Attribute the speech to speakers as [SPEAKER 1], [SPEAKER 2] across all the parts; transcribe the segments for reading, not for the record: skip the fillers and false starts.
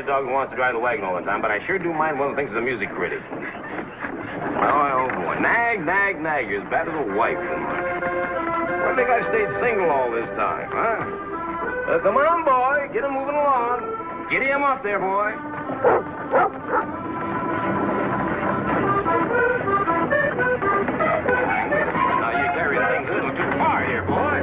[SPEAKER 1] the dog who wants to drive the wagon all the time, but I sure do mind one who thinks he's a music critic. Oh, boy. Nag, nag, nag. You're as bad as a wife. Why think I stayed single all this time, huh? Come on, boy. Get him moving along. Giddy him up there, boy. Now, you're carrying things a little too far here, boy.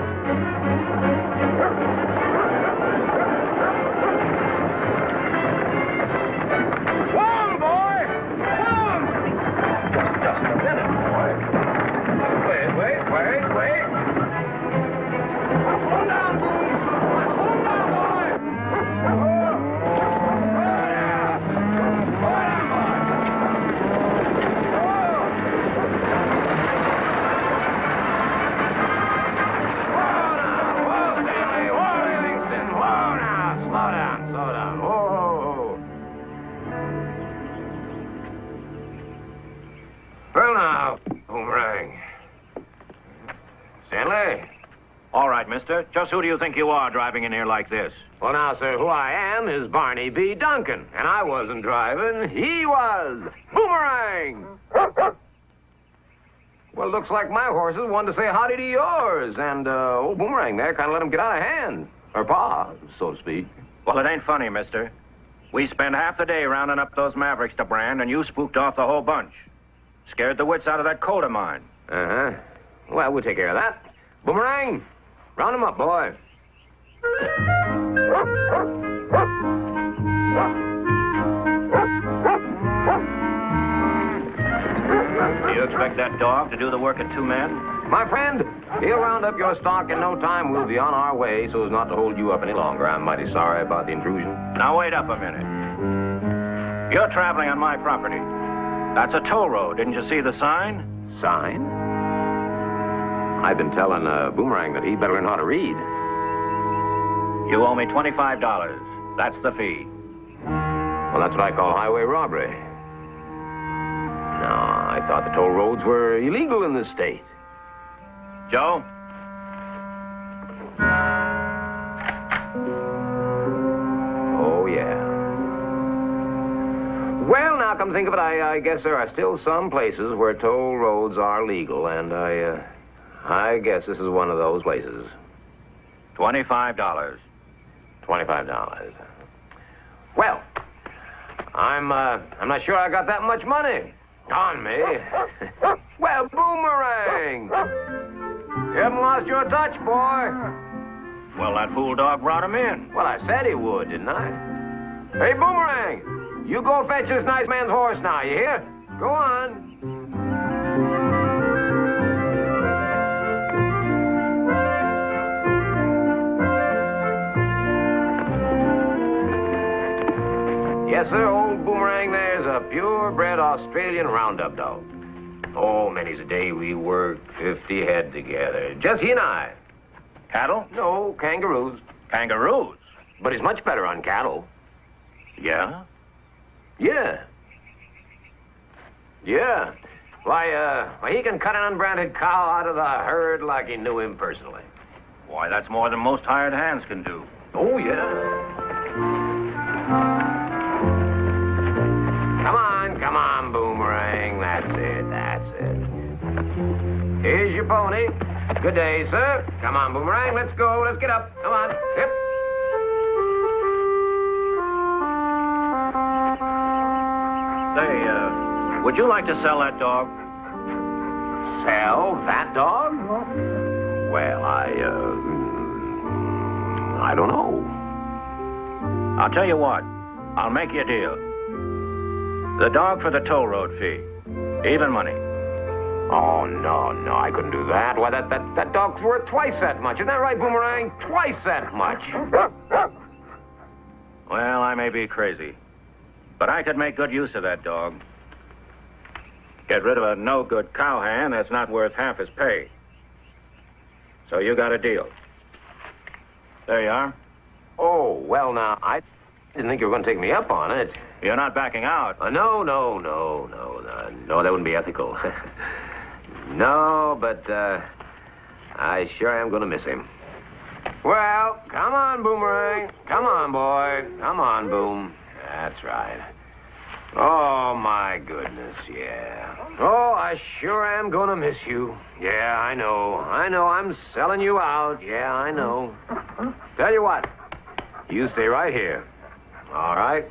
[SPEAKER 1] Well, now, Boomerang. Stanley?
[SPEAKER 2] All right, mister. Just who do you think you are driving in here like this?
[SPEAKER 1] Well, now, sir, who I am is Barney B. Duncan. And I wasn't driving. He was. Boomerang! Well, looks like my horses wanted to say howdy to yours. And, old Boomerang there kind of let him get out of hand. Or paw, so to speak.
[SPEAKER 2] Well, it ain't funny, mister. We spent half the day rounding up those mavericks to brand, and you spooked off the whole bunch. Scared the wits out of that colt of mine.
[SPEAKER 1] Uh-huh. Well, we'll take care of that. Boomerang, round him up, boy.
[SPEAKER 2] Do you expect that dog to do the work of two men?
[SPEAKER 1] My friend, he'll round up your stock in no time. We'll be on our way so as not to hold you up any longer. I'm mighty sorry about the intrusion.
[SPEAKER 2] Now, wait up a minute. You're traveling on my property. That's a toll road. Didn't you see the sign?
[SPEAKER 1] Sign? I've been telling Boomerang that he'd better learn how to read.
[SPEAKER 2] You owe me $25. That's the fee.
[SPEAKER 1] Well, that's what I call highway robbery. No, I thought the toll roads were illegal in this state.
[SPEAKER 2] Joe?
[SPEAKER 1] Oh, yeah. Well, now, come to think of it, I guess there are still some places where toll roads are legal, and I guess this is one of those places.
[SPEAKER 2] $25.
[SPEAKER 1] $25. Well, I'm not sure I got that much money on me. Well, Boomerang! You haven't lost your touch, boy.
[SPEAKER 2] Well, that fool dog brought him in.
[SPEAKER 1] Well, I said he would, didn't I? Hey, Boomerang! You go fetch this nice man's horse now, you hear? Go on. Yes, sir, old Boomerang there's a purebred Australian roundup dog. Oh, many's a day we work 50 head together. Just he and I.
[SPEAKER 2] Cattle?
[SPEAKER 1] No, kangaroos.
[SPEAKER 2] Kangaroos?
[SPEAKER 1] But he's much better on cattle.
[SPEAKER 2] Yeah?
[SPEAKER 1] Yeah. Yeah. Why, he can cut an unbranded cow out of the herd like he knew him personally.
[SPEAKER 2] Why, that's more than most hired hands can do.
[SPEAKER 1] Oh, yeah. Come on, Boomerang. That's it. Here's your pony. Good day, sir. Come on, Boomerang. Let's go. Let's get up. Come on. Yep.
[SPEAKER 2] Say, would you like to sell that dog?
[SPEAKER 1] Sell that dog? Well, I don't know.
[SPEAKER 2] I'll tell you what. I'll make you a deal. The dog for the toll road fee. Even money.
[SPEAKER 1] Oh, no, I couldn't do that. Why, that dog's worth twice that much. Isn't that right, Boomerang? Twice that much.
[SPEAKER 2] Well, I may be crazy, but I could make good use of that dog. Get rid of a no-good cowhand that's not worth half his pay. So you got a deal. There you are.
[SPEAKER 1] Oh, well, now, I didn't think you were going to take me up on it.
[SPEAKER 2] You're not backing out.
[SPEAKER 1] No, that wouldn't be ethical. No, but I sure am going to miss him. Well, come on, Boomerang. Come on, boy. Come on, Boom. That's right. Oh, my goodness, yeah. Oh, I sure am gonna miss you. Yeah, I know. I'm selling you out. Yeah, I know. Tell you what, you stay right here. All right?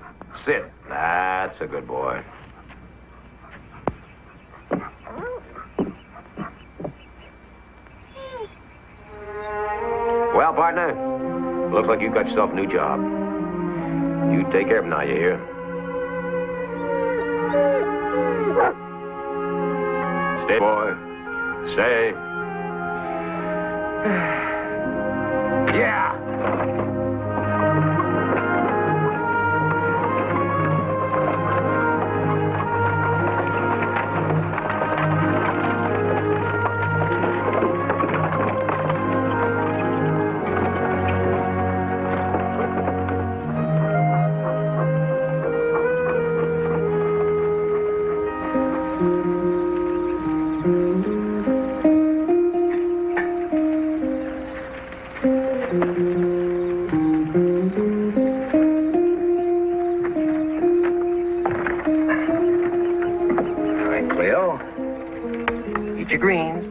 [SPEAKER 1] Sit. That's a good boy. Well, partner, looks like you got yourself a new job. You take care of him now, you hear? Stay, boy. Stay. Yeah. Eat your greens.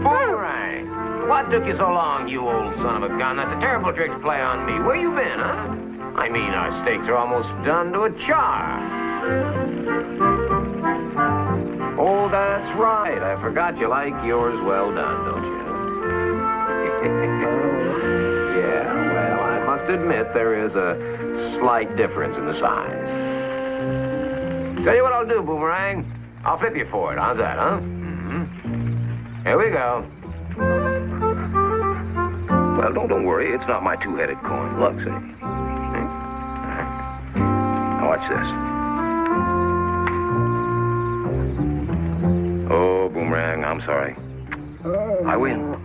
[SPEAKER 1] Boomerang! What took you so long, you old son of a gun? That's a terrible trick to play on me. Where you been, huh? I mean, our steaks are almost done to a char. Oh, that's right. I forgot you like yours well done, don't you? Yeah, well, I must admit there is a slight difference in the size. Tell you what I'll do, Boomerang. I'll flip you for it. How's that, huh? Mm-hmm. Here we go. Well, don't worry. It's not my two-headed coin. Look, see. Now watch this. Oh, Boomerang, I'm sorry. I win.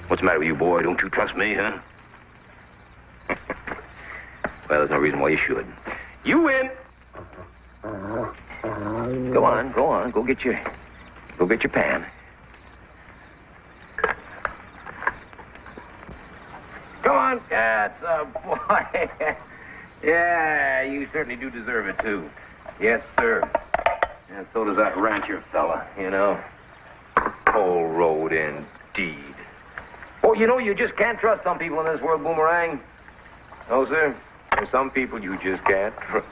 [SPEAKER 1] What's the matter with you, boy? Don't you trust me, huh? Well, there's no reason why you should. You win. Go on. Go get your pan. Come on, that's a boy. Yeah, you certainly do deserve it, too. Yes, sir. And so does that rancher fella, you know. Whole road, indeed. Oh, you know, you just can't trust some people in this world, Boomerang. No, sir. There's some people you just can't trust.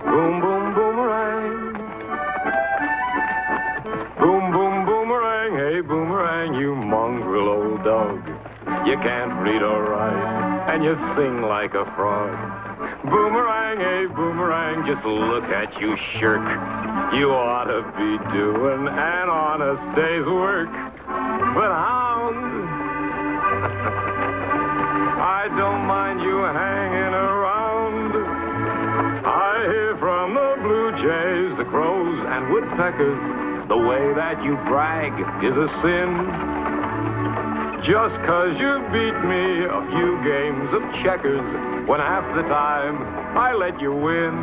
[SPEAKER 1] Boom, boom, boomerang. Boom, boom, boomerang. Hey, Boomerang, you mongrel old dog. You can't read or write, and you sing like a frog. Boomerang, hey, Boomerang, just look at you shirk. You ought to be doing an honest day's work. But hound, I don't mind you hanging around. I hear from the blue jays, the crows, and woodpeckers, the way that you brag is a sin. Just 'cause you beat me a few games of checkers, when half the time I let you win.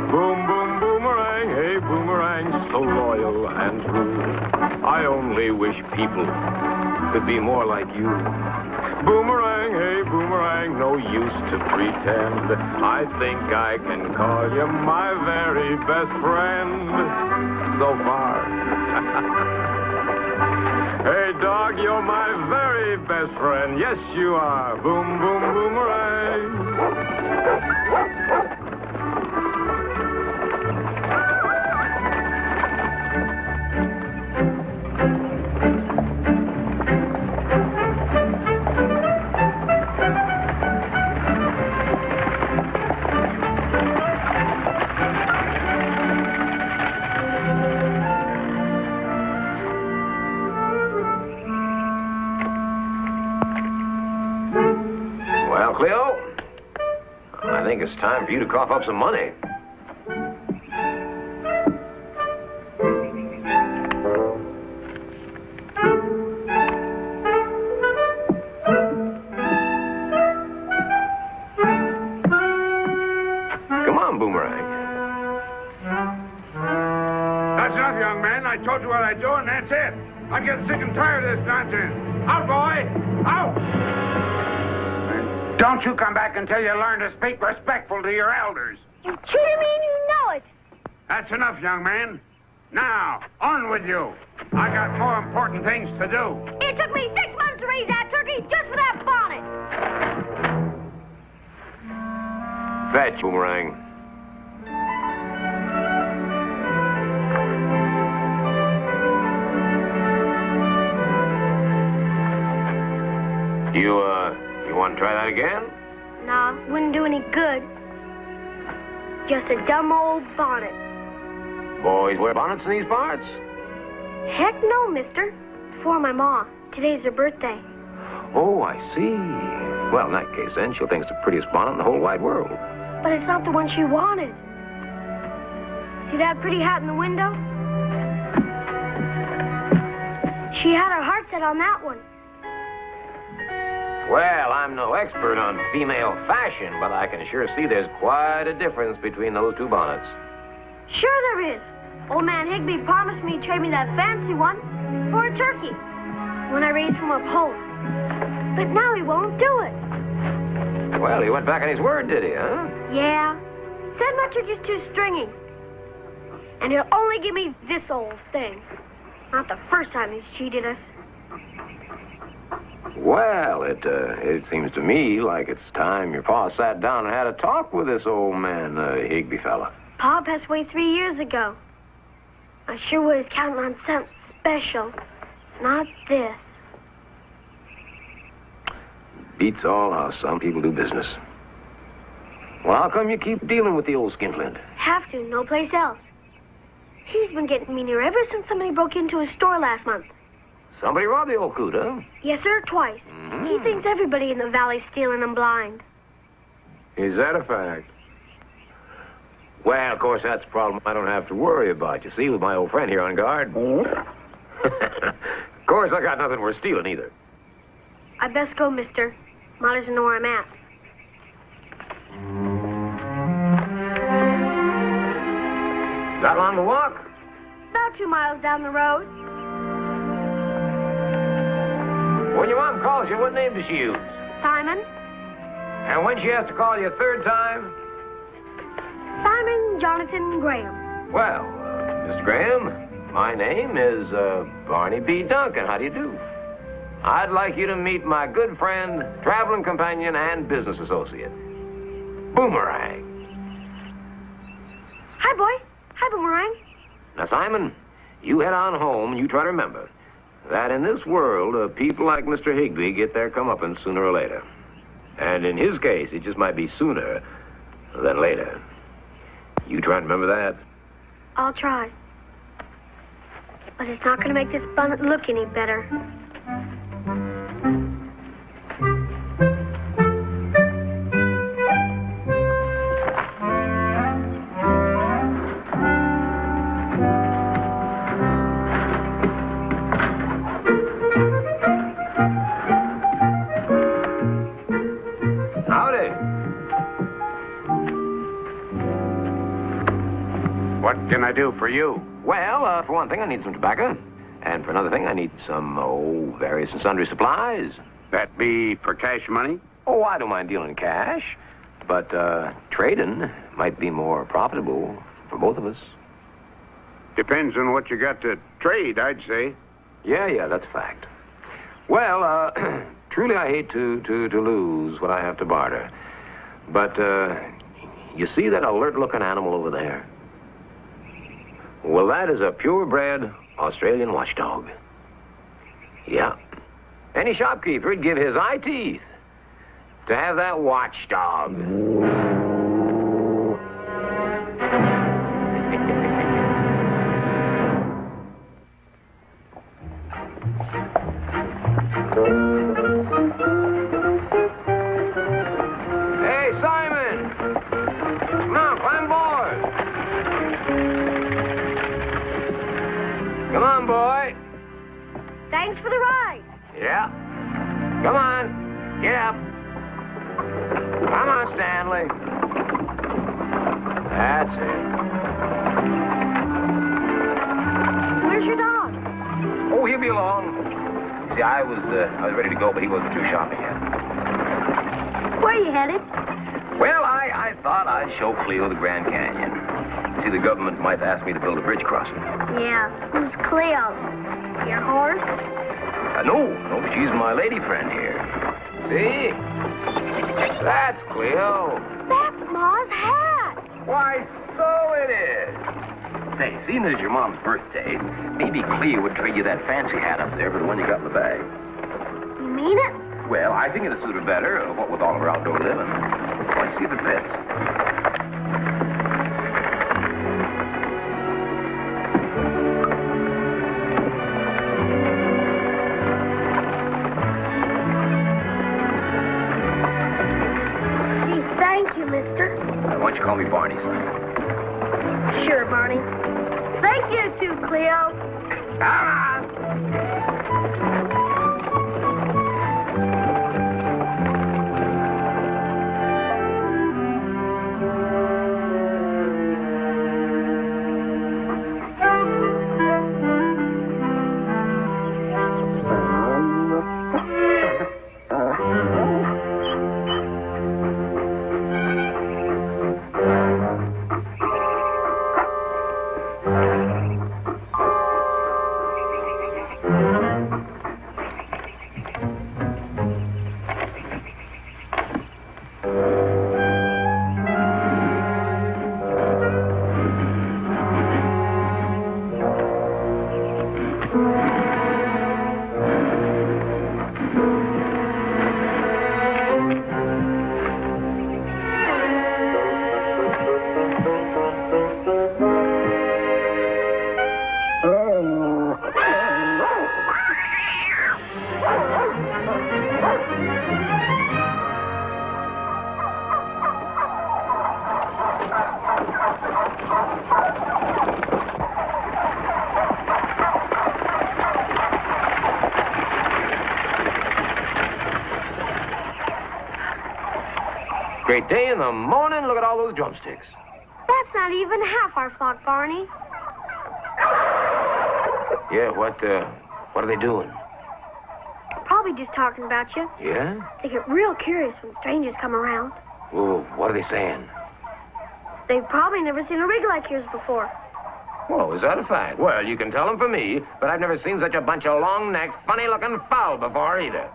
[SPEAKER 1] Boom, boom, Boomerang, hey, Boomerang, so loyal and true. I only wish people could be more like you. Boomerang, hey, Boomerang, no use to pretend. I think I can call you my very best friend so far. Hey, dog, you're my very best friend. Yes, you are. Boom, boom, Boomerang. think it's time for you to cough up some money. Come on, Boomerang.
[SPEAKER 3] That's enough, young man. I told you what I'd do, and that's it. I'm getting sick and tired of this nonsense. Out, boy! Out! Don't you come back until you learn to speak respectful to your elders.
[SPEAKER 4] You cheated me and you know it.
[SPEAKER 3] That's enough, young man. Now, on with you. I got more important things to do.
[SPEAKER 4] It took me 6 months to raise that turkey just for that bonnet.
[SPEAKER 1] Fetch, Boomerang. You want to try that again?
[SPEAKER 4] Nah, wouldn't do any good. Just a dumb old bonnet.
[SPEAKER 1] Boys wear bonnets in these parts?
[SPEAKER 4] Heck no, mister. It's for my ma. Today's her birthday.
[SPEAKER 1] Oh, I see. Well, in that case, then, she'll think it's the prettiest bonnet in the whole wide world.
[SPEAKER 4] But it's not the one she wanted. See that pretty hat in the window? She had her heart set on that one.
[SPEAKER 1] Well, I'm no expert on female fashion, but I can sure see there's quite a difference between those two bonnets.
[SPEAKER 4] Sure there is. Old man Higby promised me to trade me that fancy one for a turkey when I raised from a post. But now he won't do it.
[SPEAKER 1] Well, he went back on his word, did he, huh?
[SPEAKER 4] Yeah. Said my turkey's too stringy. And he'll only give me this old thing. Not the first time he's cheated us.
[SPEAKER 1] Well, it seems to me like it's time your pa sat down and had a talk with this old man, Higby fella.
[SPEAKER 4] Pa passed away 3 years ago. I sure was counting on something special. Not this.
[SPEAKER 1] Beats all how some people do business. Well, how come you keep dealing with the old skinflint?
[SPEAKER 4] Have to, no place else. He's been getting meaner ever since somebody broke into his store last month.
[SPEAKER 1] Somebody robbed the old coot, huh?
[SPEAKER 4] Yes, sir, twice.
[SPEAKER 1] Mm-hmm.
[SPEAKER 4] He thinks everybody in the valley's stealing him blind.
[SPEAKER 1] Is that a fact? Well, of course, that's a problem I don't have to worry about. You see, with my old friend here on guard. Of course, I got nothing worth stealing either.
[SPEAKER 4] I best go, mister. Ma doesn't know where I'm at.
[SPEAKER 1] Got long to walk?
[SPEAKER 4] About 2 miles down the road.
[SPEAKER 1] When your mom calls you, what name does she use?
[SPEAKER 4] Simon?
[SPEAKER 1] And when she has to call you a third time?
[SPEAKER 4] Simon Jonathan Graham.
[SPEAKER 1] Well, Mr. Graham, my name is Barney B. Duncan. How do you do? I'd like you to meet my good friend, traveling companion, and business associate, Boomerang.
[SPEAKER 4] Hi, boy. Hi, Boomerang.
[SPEAKER 1] Now, Simon, you head on home and you try to remember that in this world, people like Mr. Higby get their comeuppance sooner or later. And in his case, it just might be sooner than later. You try and remember that?
[SPEAKER 4] I'll try. But it's not going to make this bonnet look any better.
[SPEAKER 3] What can I do for you?
[SPEAKER 1] Well, for one thing, I need some tobacco. And for another thing, I need some, various and sundry supplies.
[SPEAKER 3] That be for cash money?
[SPEAKER 1] Oh, I don't mind dealing in cash. But, trading might be more profitable for both of us.
[SPEAKER 3] Depends on what you got to trade, I'd say.
[SPEAKER 1] Yeah, that's a fact. Well, truly I hate to lose what I have to barter. But, you see that alert-looking animal over there? Well, that is a purebred Australian watchdog. Yeah. Any shopkeeper'd give his eye teeth to have that watchdog. Hey, Simon!
[SPEAKER 4] Thanks for the ride.
[SPEAKER 1] Yeah. Come on. Get up. Come on, Stanley. That's it.
[SPEAKER 4] Where's your dog?
[SPEAKER 1] Oh, he'll be along. See, I was ready to go, but he wasn't through shopping yet.
[SPEAKER 4] Where are you headed?
[SPEAKER 1] Well, I thought I'd show Cleo the Grand Canyon. See, the government might ask me to build a bridge crossing.
[SPEAKER 4] Yeah. Who's Cleo? Your horse?
[SPEAKER 1] No, she's my lady friend here. See? That's Cleo.
[SPEAKER 4] That's Ma's hat.
[SPEAKER 1] Why, so it is. Say, seeing as your mom's birthday, maybe Cleo would trade you that fancy hat up there for the one you got in the bag.
[SPEAKER 4] You mean it?
[SPEAKER 1] Well, I think it'd suit her better, what with all of her outdoor living. Let's see if it fits.
[SPEAKER 4] Gee, thank you, mister.
[SPEAKER 1] Why don't you call me Barney, son?
[SPEAKER 4] Sure, Barney. Thank you, too, Cleo.
[SPEAKER 1] Come on! Great day in the morning. Look at all those drumsticks.
[SPEAKER 4] That's not even half our flock, Barney.
[SPEAKER 1] Yeah, what are they doing?
[SPEAKER 4] Probably just talking about you.
[SPEAKER 1] Yeah?
[SPEAKER 4] They get real curious when strangers come around.
[SPEAKER 1] Well, what are they saying?
[SPEAKER 4] They've probably never seen a rig like yours before.
[SPEAKER 1] Oh, is that a fact? Well, you can tell them for me, but I've never seen such a bunch of long-necked, funny-looking fowl before either.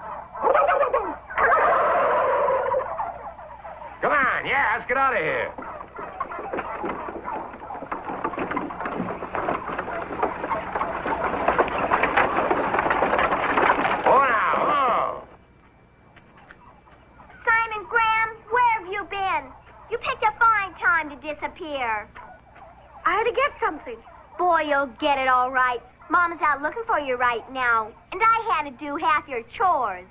[SPEAKER 1] Come on, yeah, let's get out of here. Oh, now, oh.
[SPEAKER 5] Simon Graham, where have you been? You picked a fine time to disappear.
[SPEAKER 4] I had to get something.
[SPEAKER 5] Boy, you'll get it all right. Mama's out looking for you right now, and I had to do half your chores.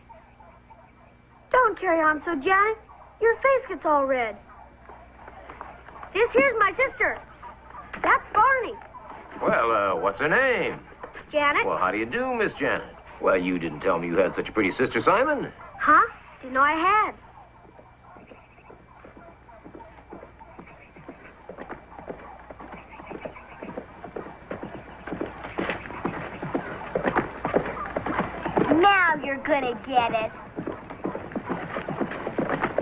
[SPEAKER 4] Don't carry on so, Janet. Your face gets all red. This here's my sister. That's Barney.
[SPEAKER 1] Well, what's her name?
[SPEAKER 4] Janet?
[SPEAKER 1] Well, how do you do, Miss Janet? Well, you didn't tell me you had such a pretty sister, Simon.
[SPEAKER 4] Huh? Didn't know I had.
[SPEAKER 5] Now you're gonna get it.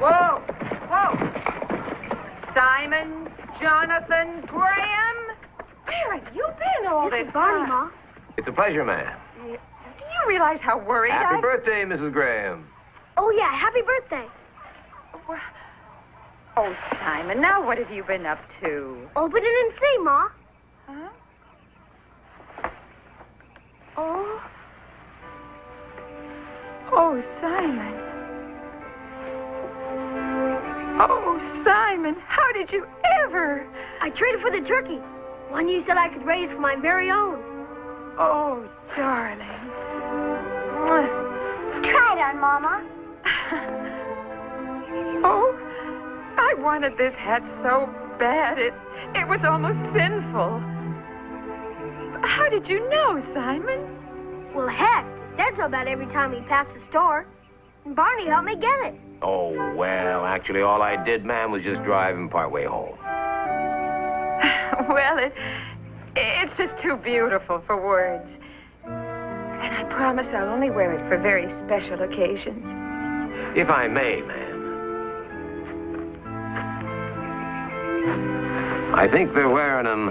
[SPEAKER 6] Whoa! Whoa! Simon Jonathan Graham? Where have you been all
[SPEAKER 4] This
[SPEAKER 6] this
[SPEAKER 4] is Barney,
[SPEAKER 6] time?
[SPEAKER 4] Ma.
[SPEAKER 1] It's a pleasure, ma'am.
[SPEAKER 6] Do you realize how worried
[SPEAKER 1] Happy
[SPEAKER 6] I...
[SPEAKER 1] birthday, Mrs. Graham.
[SPEAKER 4] Oh, yeah, happy birthday.
[SPEAKER 6] Oh, Simon, now what have you been up to?
[SPEAKER 4] Open it and see, Ma.
[SPEAKER 6] Huh? Oh. Oh, Simon. Oh, Simon, how did you ever?
[SPEAKER 4] I traded for the turkey. One you said I could raise for my very own.
[SPEAKER 6] Oh, darling.
[SPEAKER 5] Try it on, Mama.
[SPEAKER 6] Oh, I wanted this hat so bad. It was almost sinful. How did you know, Simon?
[SPEAKER 4] Well, heck, said so about every time we passed the store. And Barney helped me get it.
[SPEAKER 1] Oh, well, actually, all I did, ma'am, was just drive him partway home.
[SPEAKER 6] Well, it's just too beautiful for words. And I promise I'll only wear it for very special occasions.
[SPEAKER 1] If I may, ma'am. I think they're wearing them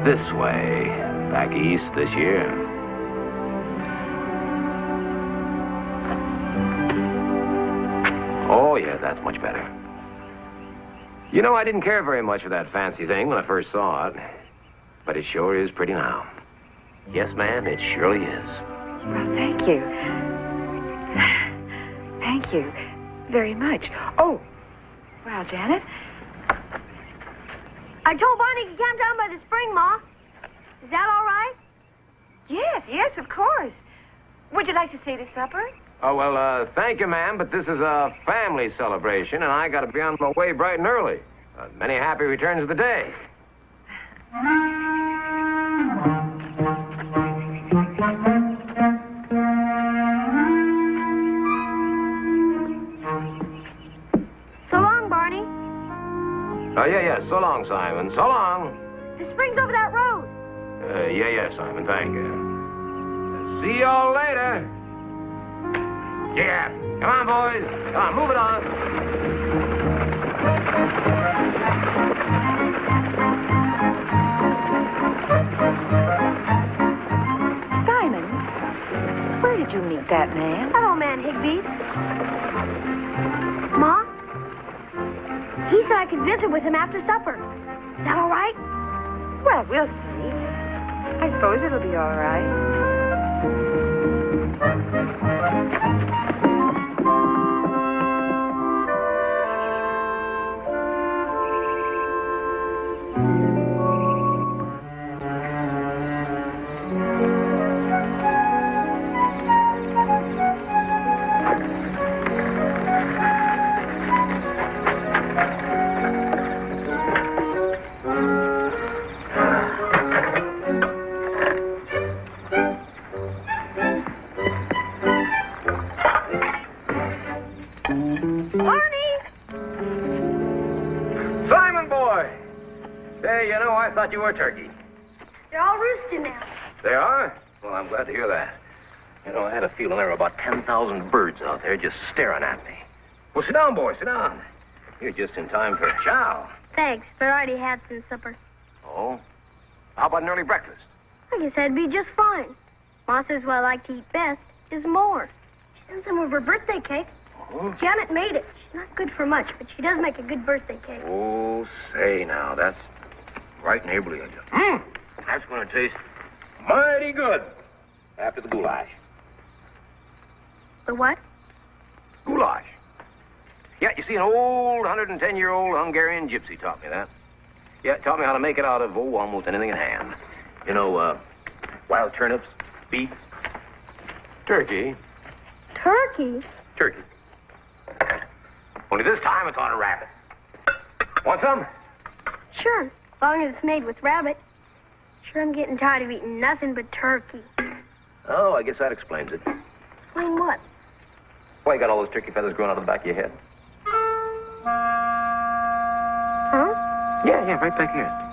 [SPEAKER 1] this way, back east this year. Oh, yeah, that's much better. You know, I didn't care very much for that fancy thing when I first saw it. But it sure is pretty now. Yes, ma'am, it surely is.
[SPEAKER 6] Well, thank you. Thank you very much. Oh, well, Janet.
[SPEAKER 4] I told Barney to camp down by the spring, Ma. Is that all right?
[SPEAKER 6] Yes, of course. Would you like to stay to supper?
[SPEAKER 1] Oh, well, thank you, ma'am, but this is a family celebration, and I got to be on my way bright and early. Many happy returns of the day.
[SPEAKER 4] So long, Barney.
[SPEAKER 1] Oh, yeah, so long, Simon. So long.
[SPEAKER 4] The spring's over that road.
[SPEAKER 1] Yeah, Simon, thank you. See y'all later. Yeah. Come on, boys. Come on, move it on.
[SPEAKER 6] Simon, where did you meet that man?
[SPEAKER 4] That old man Higby's. Ma? He said I could visit with him after supper. Is that all right?
[SPEAKER 6] Well, we'll see. I suppose it'll be all right.
[SPEAKER 1] I thought you were turkey.
[SPEAKER 4] They're all roosting now.
[SPEAKER 1] They are? Well, I'm glad to hear that. You know, I had a feeling there were about 10,000 birds out there just staring at me. Well, sit down, boy, sit down. You're just in time for chow.
[SPEAKER 4] Thanks, but I already had some supper.
[SPEAKER 1] Oh? How about an early breakfast?
[SPEAKER 4] I guess that'd be just fine. Ma says what I like to eat best is more. She sent some of her birthday cake.
[SPEAKER 1] Oh?
[SPEAKER 4] Janet made it. She's not good for much, but she does make a good birthday cake.
[SPEAKER 1] Oh, say now, that's right neighborly of you. That's going to taste mighty good after the goulash.
[SPEAKER 4] The what?
[SPEAKER 1] Goulash. Yeah, you see, an old 110-year-old Hungarian gypsy taught me that. Yeah, taught me how to make it out of, almost anything in hand. You know, wild turnips, beets, turkey.
[SPEAKER 4] Turkey?
[SPEAKER 1] Turkey. Only this time it's on a rabbit. Want some?
[SPEAKER 4] Sure, as long as it's made with rabbit. Sure, I'm getting tired of eating nothing but turkey.
[SPEAKER 1] Oh, I guess that explains it.
[SPEAKER 4] Explain what?
[SPEAKER 1] Why you got all those turkey feathers growing out of the back of your head?
[SPEAKER 4] Huh?
[SPEAKER 1] Yeah, right back here.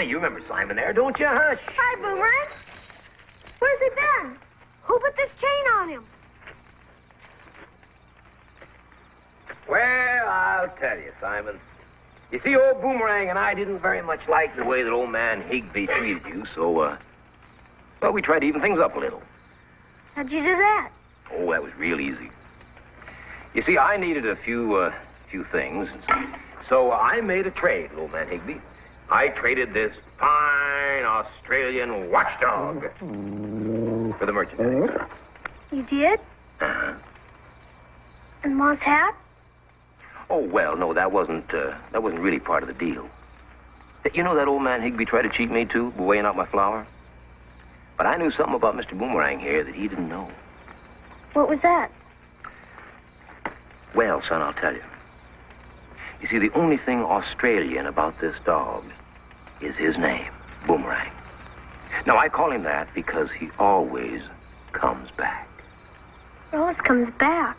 [SPEAKER 1] You remember Simon there, don't you? Hush.
[SPEAKER 4] Hi, Boomerang. Where's he been? Who put this chain on him?
[SPEAKER 1] Well, I'll tell you, Simon. You see, old Boomerang and I didn't very much like the way that old man Higby treated you, so, well, we tried to even things up a little.
[SPEAKER 4] How'd you do that?
[SPEAKER 1] Oh, that was real easy. You see, I needed a few things, so I made a trade, old man Higby. I traded this fine Australian watchdog for the merchandise.
[SPEAKER 4] You did?
[SPEAKER 1] Uh-huh.
[SPEAKER 4] And Mom's hat?
[SPEAKER 1] Oh, well, no, that wasn't really part of the deal. You know that old man Higby tried to cheat me, too, weighing out my flour? But I knew something about Mr. Boomerang here that he didn't know.
[SPEAKER 4] What was that?
[SPEAKER 1] Well, son, I'll tell you. You see, the only thing Australian about this dog is his name, Boomerang. Now, I call him that because he always comes back.
[SPEAKER 4] He always comes back.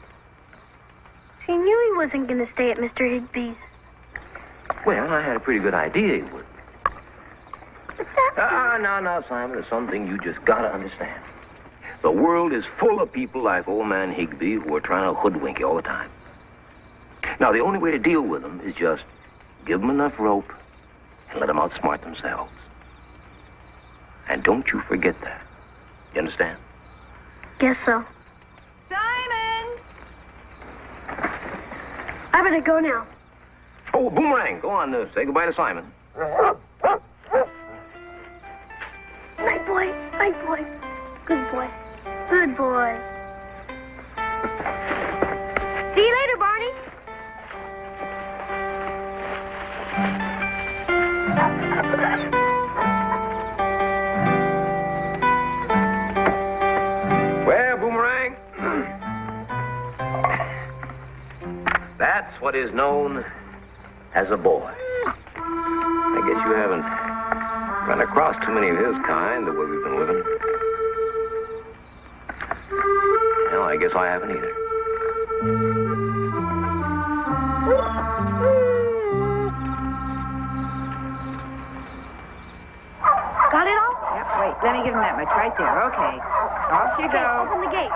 [SPEAKER 4] She knew he wasn't going to stay at Mr. Higby's.
[SPEAKER 1] Well, I had a pretty good idea he would.
[SPEAKER 4] What's that?
[SPEAKER 1] No, Simon, there's something you just gotta understand. The world is full of people like old man Higby who are trying to hoodwink you all the time. Now, the only way to deal with them is just give them enough rope and let them outsmart themselves. And don't you forget that. You understand?
[SPEAKER 4] Guess so.
[SPEAKER 6] Simon!
[SPEAKER 4] I better go now.
[SPEAKER 1] Oh, Boomerang, go on, say goodbye to Simon.
[SPEAKER 4] Night boy. Night boy. Good boy. Good boy. See you later, Barney.
[SPEAKER 1] Well, Boomerang, that's what is known as a boy. I guess you haven't run across too many of his kind the way we've been living. Well, I guess I haven't either.
[SPEAKER 4] Got it all?
[SPEAKER 6] Yep, wait, let me give him that much right there. Okay. Off you
[SPEAKER 4] Okay,
[SPEAKER 6] go.
[SPEAKER 4] open the gate.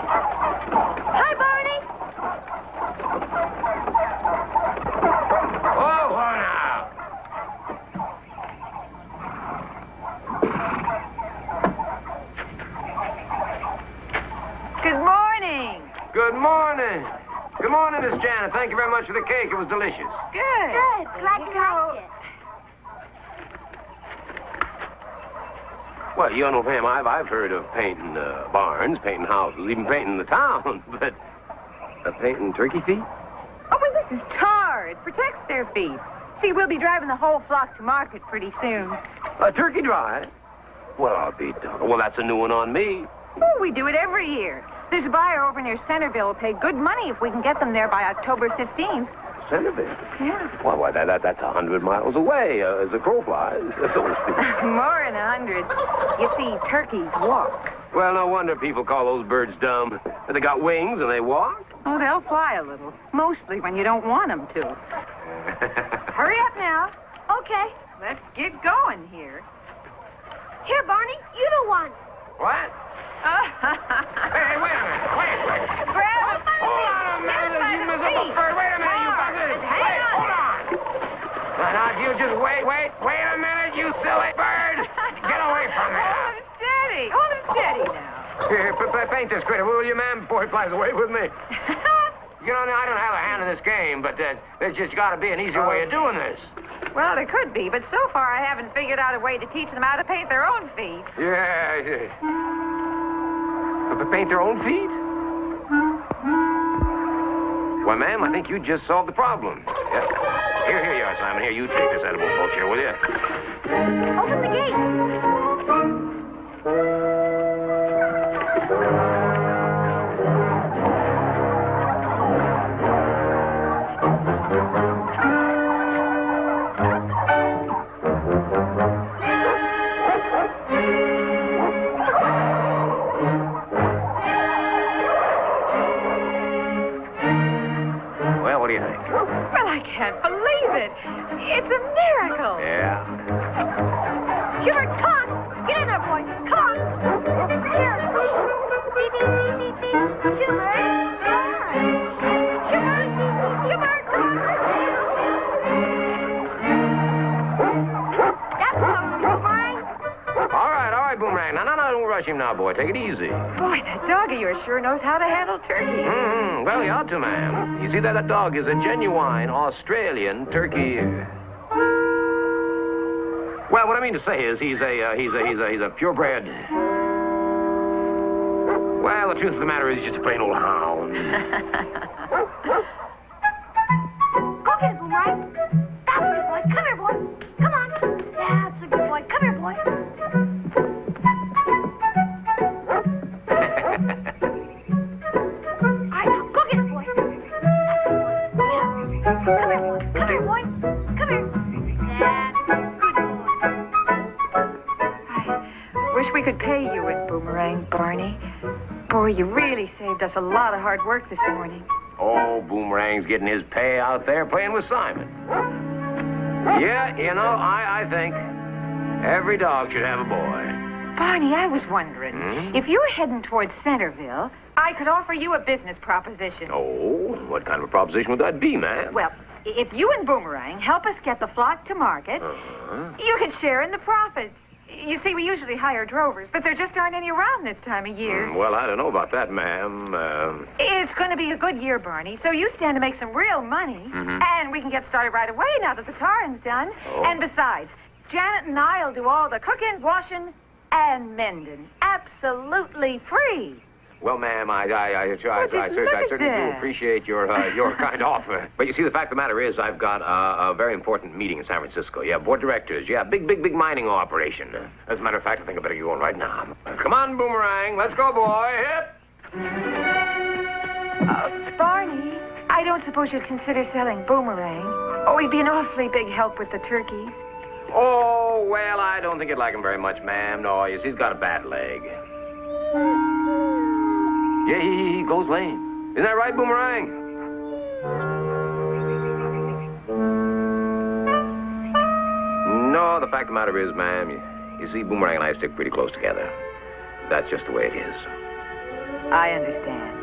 [SPEAKER 4] Hi, Barney.
[SPEAKER 1] Oh, now.
[SPEAKER 6] Good morning.
[SPEAKER 1] Good morning. Good morning, Miss Janet. Thank you very much for the cake. It was delicious.
[SPEAKER 6] Good.
[SPEAKER 5] Good. Glad you liked it.
[SPEAKER 1] Well, you know, ma'am, I've heard of painting barns, painting houses, even painting the town, but painting turkey feet?
[SPEAKER 6] Oh, well, this is tar. It protects their feet. See, we'll be driving the whole flock to market pretty soon.
[SPEAKER 1] A turkey drive? Well, I'll be done. Well, that's a new one on me.
[SPEAKER 6] Oh, we do it every year. There's a buyer over near Centerville will pay good money if we can get them there by October 15th.
[SPEAKER 1] Centerville?
[SPEAKER 6] Yeah.
[SPEAKER 1] Why, that's 100 miles away, as the crow flies, so to speak.
[SPEAKER 6] More than 100. You see, turkeys walk.
[SPEAKER 1] Well, no wonder people call those birds dumb. They got wings and they walk.
[SPEAKER 6] Oh, they'll fly a little. Mostly when you don't want them to. Hurry up now.
[SPEAKER 4] Okay.
[SPEAKER 6] Let's get going here.
[SPEAKER 4] Here, Barney, you do one.
[SPEAKER 1] What? Hey, wait a minute. Wait.
[SPEAKER 6] Grab him by the
[SPEAKER 1] Hold
[SPEAKER 6] feet.
[SPEAKER 1] on a minute,
[SPEAKER 6] Just by
[SPEAKER 1] you
[SPEAKER 6] the
[SPEAKER 1] miserable
[SPEAKER 6] feet.
[SPEAKER 1] bird. Wait a minute, you
[SPEAKER 6] Tar.
[SPEAKER 1] buzzard.
[SPEAKER 6] Just hang
[SPEAKER 1] Wait,
[SPEAKER 6] on.
[SPEAKER 1] hold on. Now, you just wait a minute, you silly bird. Get away from me.
[SPEAKER 6] Hold him steady. Hold him steady now.
[SPEAKER 1] Here, paint this critter, will you, ma'am, before he flies away with me? You know, I don't have a hand in this game, but there's just got to be an easier way of doing this.
[SPEAKER 6] Well, there could be, but so far I haven't figured out a way to teach them how to paint their own feet.
[SPEAKER 1] Yeah. But paint their own feet? Why, ma'am, I think you just solved the problem. Yeah. Here you are, Simon. Here, you take this edible vulture, will you?
[SPEAKER 4] Open the gate. Hubert, come on. Get in there, boy. Come on. Here. Beep, beep, beep, beep, beep. Hubert. Hubert, come on. That's something, Boomerang.
[SPEAKER 1] All right, Boomerang. No, don't rush him now, boy. Take it easy.
[SPEAKER 6] Boy, that dog of yours sure knows how to handle turkey.
[SPEAKER 1] Mm-hmm. Well, he ought to, ma'am. You see, that dog is a genuine Australian turkey. Well, what I mean to say is he's a purebred. Well, the truth of the matter is he's just a plain old hound.
[SPEAKER 4] Go get it, Boomerang. That's a good boy. Come here, boy. Come on. That's a good boy. Come here, boy. All right, now go get it, boy. That's a good boy. Yeah. Come here, boy. Come here, boy. Come here. That's a good boy.
[SPEAKER 6] I wish we could pay you with Boomerang, Barney. Boy, you really saved us a lot of hard work this morning.
[SPEAKER 1] Oh, Boomerang's getting his pay out there playing with Simon. Yeah, you know, I think every dog should have a boy.
[SPEAKER 6] Barney, I was wondering, if you were heading towards Centerville, I could offer you a business proposition.
[SPEAKER 1] Oh, what kind of a proposition would that be, ma'am?
[SPEAKER 6] Well, if you and Boomerang help us get the flock to market, you could share in the profits. You see, we usually hire drovers, but there just aren't any around this time of year.
[SPEAKER 1] Well, I don't know about that, ma'am.
[SPEAKER 6] It's going to be a good year, Barney, so you stand to make some real money, and we can get started right away now that the tarring's done.
[SPEAKER 1] Oh.
[SPEAKER 6] And besides, Janet and I will do all the cooking, washing, and mending. Absolutely free.
[SPEAKER 1] Well, ma'am, I
[SPEAKER 6] just look
[SPEAKER 1] certainly
[SPEAKER 6] at
[SPEAKER 1] do
[SPEAKER 6] that.
[SPEAKER 1] appreciate your kind offer. But you see, the fact of the matter is, I've got a very important meeting in San Francisco. Yeah, board of directors. Yeah, big mining operation. As a matter of fact, I think I better go on right now. Come on, Boomerang. Let's go, boy. Hip.
[SPEAKER 6] Barney, I don't suppose you'd consider selling Boomerang. Oh, he'd be an awfully big help with the turkeys.
[SPEAKER 1] Oh, well, I don't think you'd like him very much, ma'am. No, you see, he's got a bad leg. Yeah, he goes lame. Isn't that right, Boomerang? No, the fact of the matter is, ma'am, you see, Boomerang and I stick pretty close together. That's just the way it is.
[SPEAKER 6] I understand.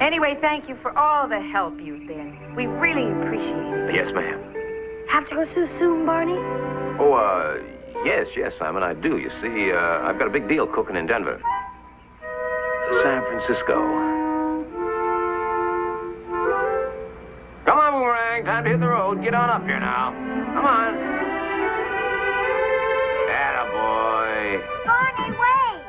[SPEAKER 6] Anyway, thank you for all the help you've been. We really appreciate it.
[SPEAKER 1] Yes, ma'am.
[SPEAKER 4] Have to go so soon, Barney?
[SPEAKER 1] Oh, yes, Simon, I do. You see, I've got a big deal cooking in Denver. San Francisco. Come on, Boomerang. Time to hit the road. Get on up here now. Come on. Attaboy.
[SPEAKER 5] Barney, wait!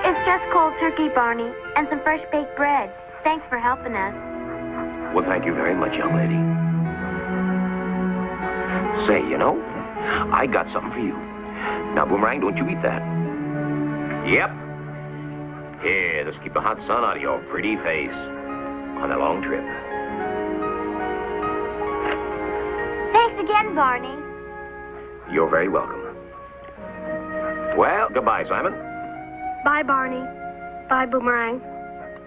[SPEAKER 4] It's just cold turkey, Barney, and some fresh baked bread. Thanks for helping us.
[SPEAKER 1] Well, thank you very much, young lady. Say, you know, I got something for you. Now, Boomerang, don't you eat that. Yep. Here, let's keep the hot sun out of your pretty face on a long trip.
[SPEAKER 5] Thanks again, Barney.
[SPEAKER 1] You're very welcome. Well, goodbye, Simon.
[SPEAKER 4] Bye, Barney. Bye, Boomerang.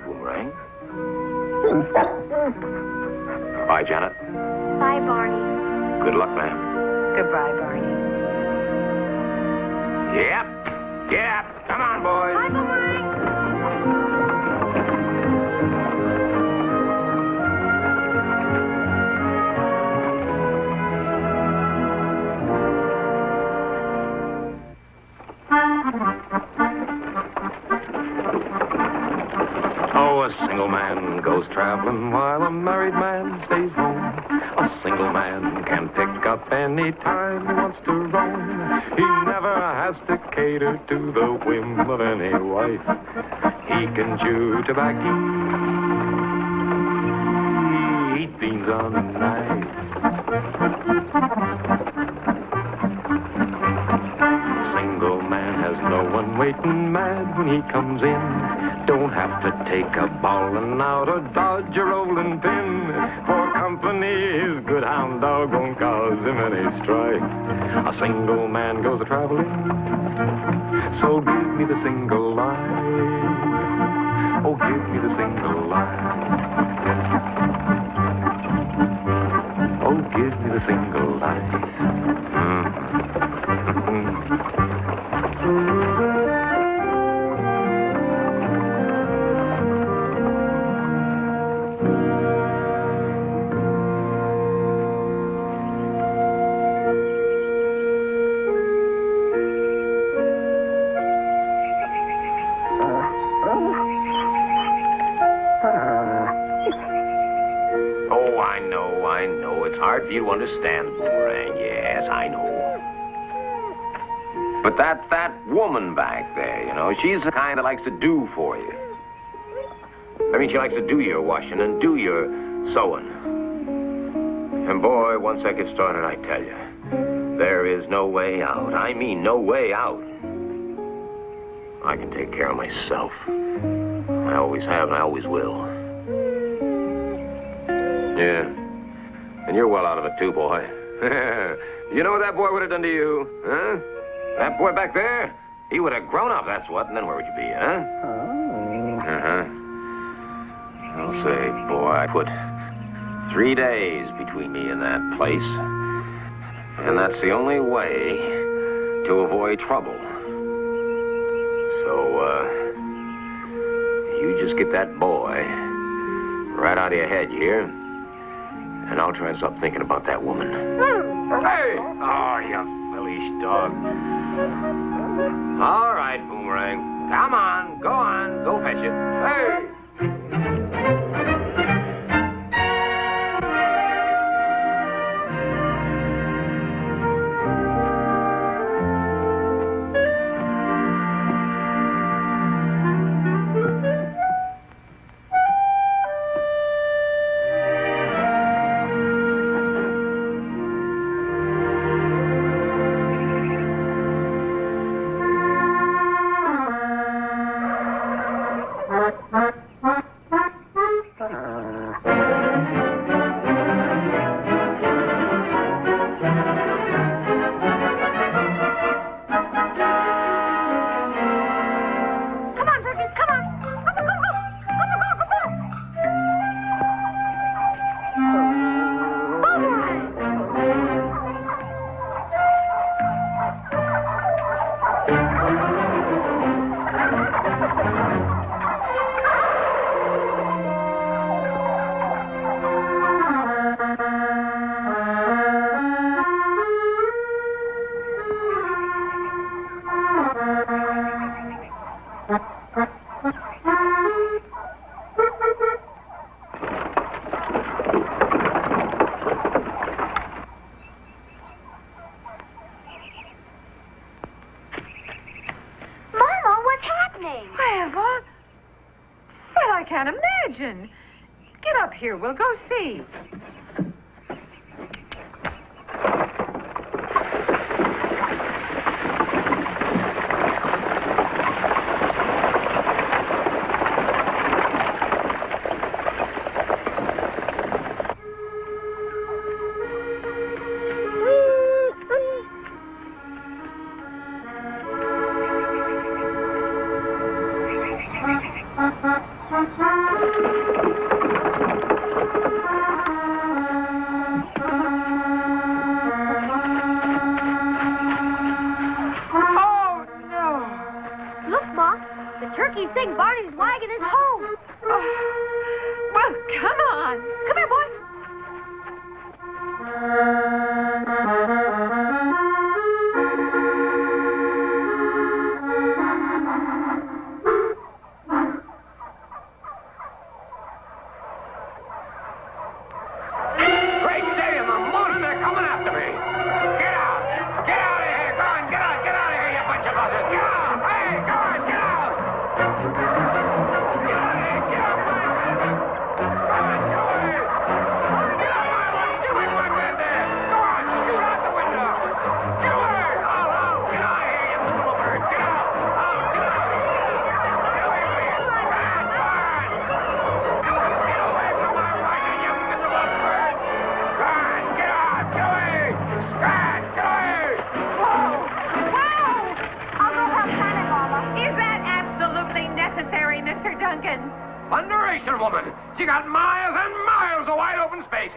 [SPEAKER 1] Boomerang. Bye, Janet.
[SPEAKER 4] Bye, Barney.
[SPEAKER 1] Good luck, ma'am.
[SPEAKER 6] Goodbye, Barney.
[SPEAKER 1] Yep. Come on, boys.
[SPEAKER 4] Bye, Boomerang.
[SPEAKER 1] Oh, a single man goes traveling while a married man stays home. A single man can pick up any time he wants to roam. He never has to cater to the whim of any wife. He can chew tobacco, eat beans on a knife. Single man has no one waiting mad when he comes in. Don't have to take a ballin' out or dodge a rolling pin. For company, his good hound dog won't cause him any strife. A single man goes a-traveling, so give me the single line. Oh, give me the single line. single life. Oh, I know. It's hard for you to understand, Boomerang. Yes, I know. But that woman back there, you know, she's the kind that likes to do for you. I mean, she likes to do your washing and do your sewing. And boy, once I get started, I tell you, there is no way out. I mean, no way out. I can take care of myself. I always have and I always will. Yeah. And you're well out of it, too, boy. You know what that boy would have done to you, huh? That boy back there, he would have grown up, that's what. And then where would you be, huh? Uh-huh. I'll say, boy, I put 3 days between me and that place. And that's the only way to avoid trouble. So, you just get that boy right out of your head, you hear? And I'll try to stop thinking about that woman. Hey! Oh, you foolish dog. All right, Boomerang. Come on, go fetch it. Hey!
[SPEAKER 6] I can't imagine. Get up here. We'll go see.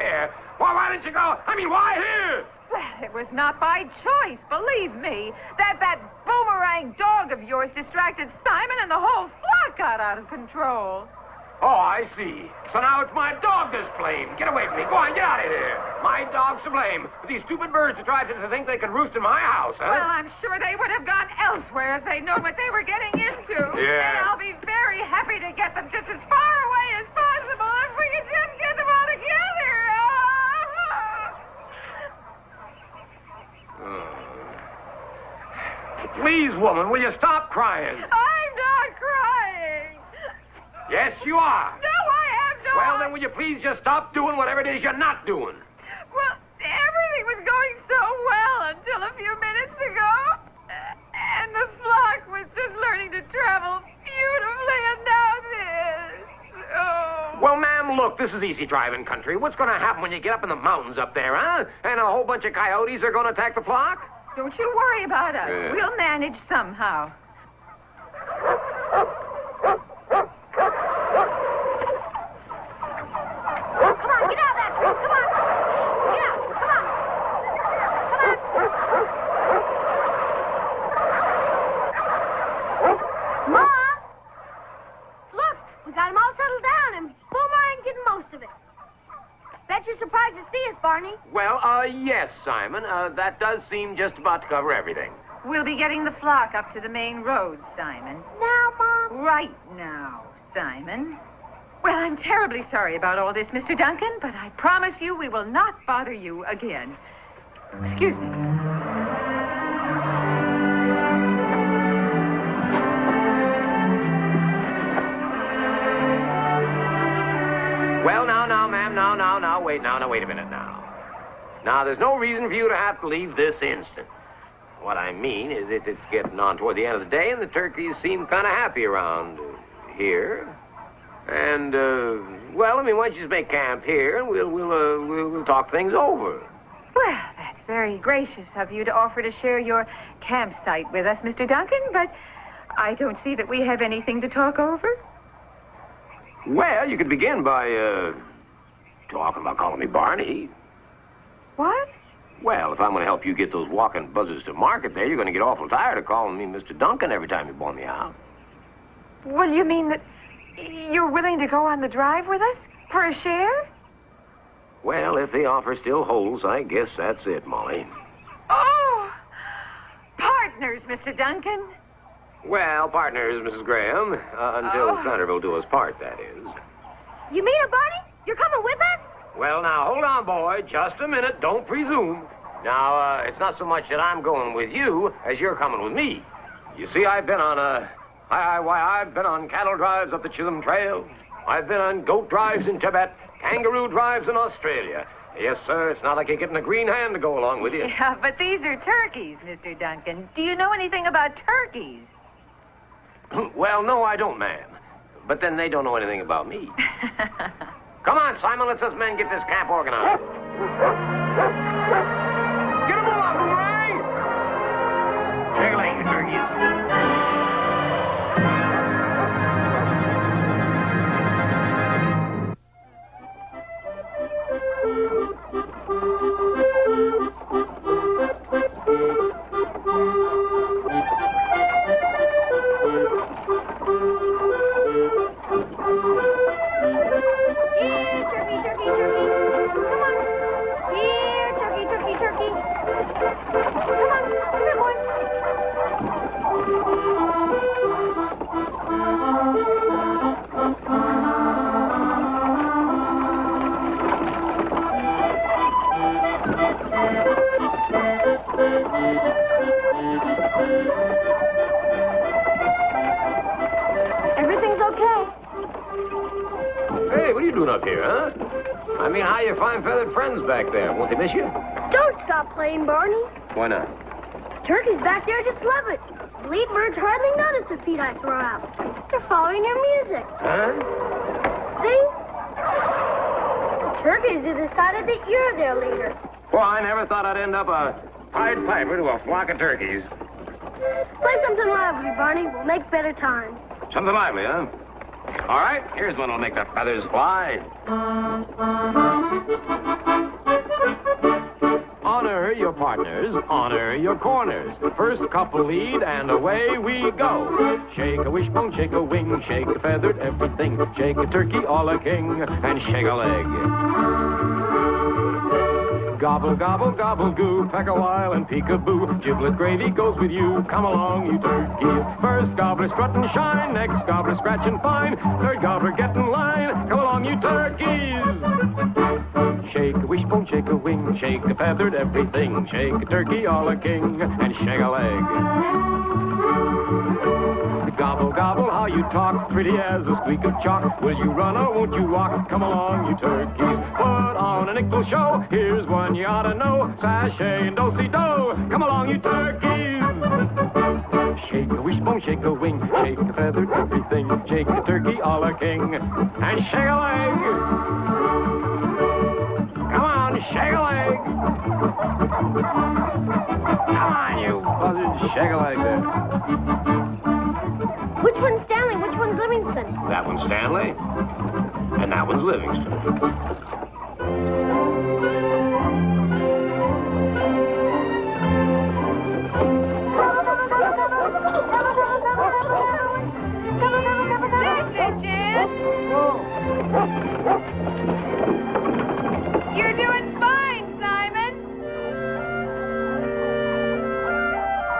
[SPEAKER 1] care. Why didn't you go? I mean, why here?
[SPEAKER 6] Well, it was not by choice, believe me. That Boomerang dog of yours distracted Simon and the whole flock got out of control.
[SPEAKER 1] Oh, I see. So now it's my dog that's blamed. Get away from me. Go on, get out of here. My dog's to blame. These stupid birds who tried to think they could roost in my house, huh?
[SPEAKER 6] Well, I'm sure they would have gone elsewhere if they'd known what they were getting into.
[SPEAKER 1] Yeah.
[SPEAKER 6] And I'll be very happy to get them just as far away as possible if we can just get them all together.
[SPEAKER 1] Please, woman, will you stop crying?
[SPEAKER 6] I'm not crying.
[SPEAKER 1] Yes, you are.
[SPEAKER 6] No, I am not.
[SPEAKER 1] Well, then will you please just stop doing whatever it is you're not doing?
[SPEAKER 6] Well, everything was going so well until a few minutes ago. And the flock was just learning to travel beautifully, and now this. Oh.
[SPEAKER 1] Well, ma'am, look, this is easy driving country. What's going to happen when you get up in the mountains up there, huh? And a whole bunch of coyotes are going to attack the flock?
[SPEAKER 6] Don't you worry about us.
[SPEAKER 1] Yeah.
[SPEAKER 6] We'll manage somehow.
[SPEAKER 4] Come on, get out of that tree. Come on. Get out. Come on. Come on. Ma! Look, we got them all settled down, and Boomerang getting most of it. Bet you're surprised to see us, Barney.
[SPEAKER 1] Well, yes, Simon. That does seem just about to cover everything.
[SPEAKER 6] We'll be getting the flock up to the main road, Simon.
[SPEAKER 4] Now, Mom.
[SPEAKER 6] Right now, Simon. Well, I'm terribly sorry about all this, Mr. Duncan, but I promise you we will not bother you again. Excuse me.
[SPEAKER 1] Well, now, ma'am, now, wait a minute now. Now, there's no reason for you to have to leave this instant. What I mean is it's getting on toward the end of the day, and the turkeys seem kind of happy around here. And, well, I mean, why don't you just make camp here, and we'll talk things over.
[SPEAKER 6] Well, that's very gracious of you to offer to share your campsite with us, Mr. Duncan, but I don't see that we have anything to talk over.
[SPEAKER 1] Well, you could begin by, talking about calling me Barney.
[SPEAKER 6] What?
[SPEAKER 1] Well, if I'm going to help you get those walking buzzards to market there, you're going to get awful tired of calling me Mr. Duncan every time you bore me out.
[SPEAKER 6] Well, you mean that you're willing to go on the drive with us for a share?
[SPEAKER 1] Well, if the offer still holds, I guess that's it, Molly.
[SPEAKER 6] Oh, partners, Mr. Duncan.
[SPEAKER 1] Well, partners, Mrs. Graham, until Centerville do us part, that is.
[SPEAKER 4] You mean it, Barney? You're coming with us?
[SPEAKER 1] Well, now, hold on, boy. Just a minute. Don't presume. Now, it's not so much that I'm going with you as you're coming with me. You see, I've been on I've been on cattle drives up the Chisholm Trail. I've been on goat drives in Tibet, kangaroo drives in Australia. Yes, sir, it's not like you're getting a green hand to go along with you.
[SPEAKER 6] Yeah, but these are turkeys, Mr. Duncan. Do you know anything about turkeys?
[SPEAKER 1] Well, no, I don't, ma'am. But then they don't know anything about me. Come on, Simon, let's us men get this camp organized. Get 'em along, Boomerang! Take a leg, you turkeys.
[SPEAKER 4] Everything's okay.
[SPEAKER 1] Hey, what are you doing up here, huh? I mean, how are your fine feathered friends back there? Won't they miss you?
[SPEAKER 4] Don't stop playing, Barney.
[SPEAKER 1] Why not?
[SPEAKER 4] Turkeys back there just love it. Lead birds hardly notice the feed I throw out. They're following your music.
[SPEAKER 1] Huh?
[SPEAKER 4] See? The turkeys have decided that you're their leader.
[SPEAKER 1] Well, I never thought I'd end up a Pied Piper to a flock of turkeys.
[SPEAKER 4] Play something lively, Barney. We'll make better times.
[SPEAKER 1] Something lively, huh? All right, here's one that'll make the feathers fly. Honor your partners, honor your corners. First couple lead, and away we go. Shake a wishbone, shake a wing, shake a feathered everything. Shake a turkey, all a king, and shake a leg. Gobble, gobble, gobble, goo, peck a while and peek-a-boo. Giblet gravy goes with you, come along, you turkeys. First gobbler, strut and shine, next gobbler, scratch and fine. Third gobbler, get in line, come along, you turkeys. Shake a wishbone, shake a wing, shake a feathered everything. Shake a turkey, all a king, and shake a leg. Gobble, gobble, how you talk, pretty as a squeak of chalk. Will you run or won't you walk? Come along, you turkeys. Put on a nickel show, here's one you ought to know. Sashay and do-si-do, come along, you turkeys. Shake a wishbone, shake a wing, shake a feathered everything. Shake a turkey, all a king, and shake a leg. Come on, shake a leg. Come on, you buzzards, shake a leg there.
[SPEAKER 4] Which one's Stanley? Which one's Livingston?
[SPEAKER 1] That one's Stanley, and that one's Livingston.
[SPEAKER 6] That's it, Jan. You're doing fine, Simon.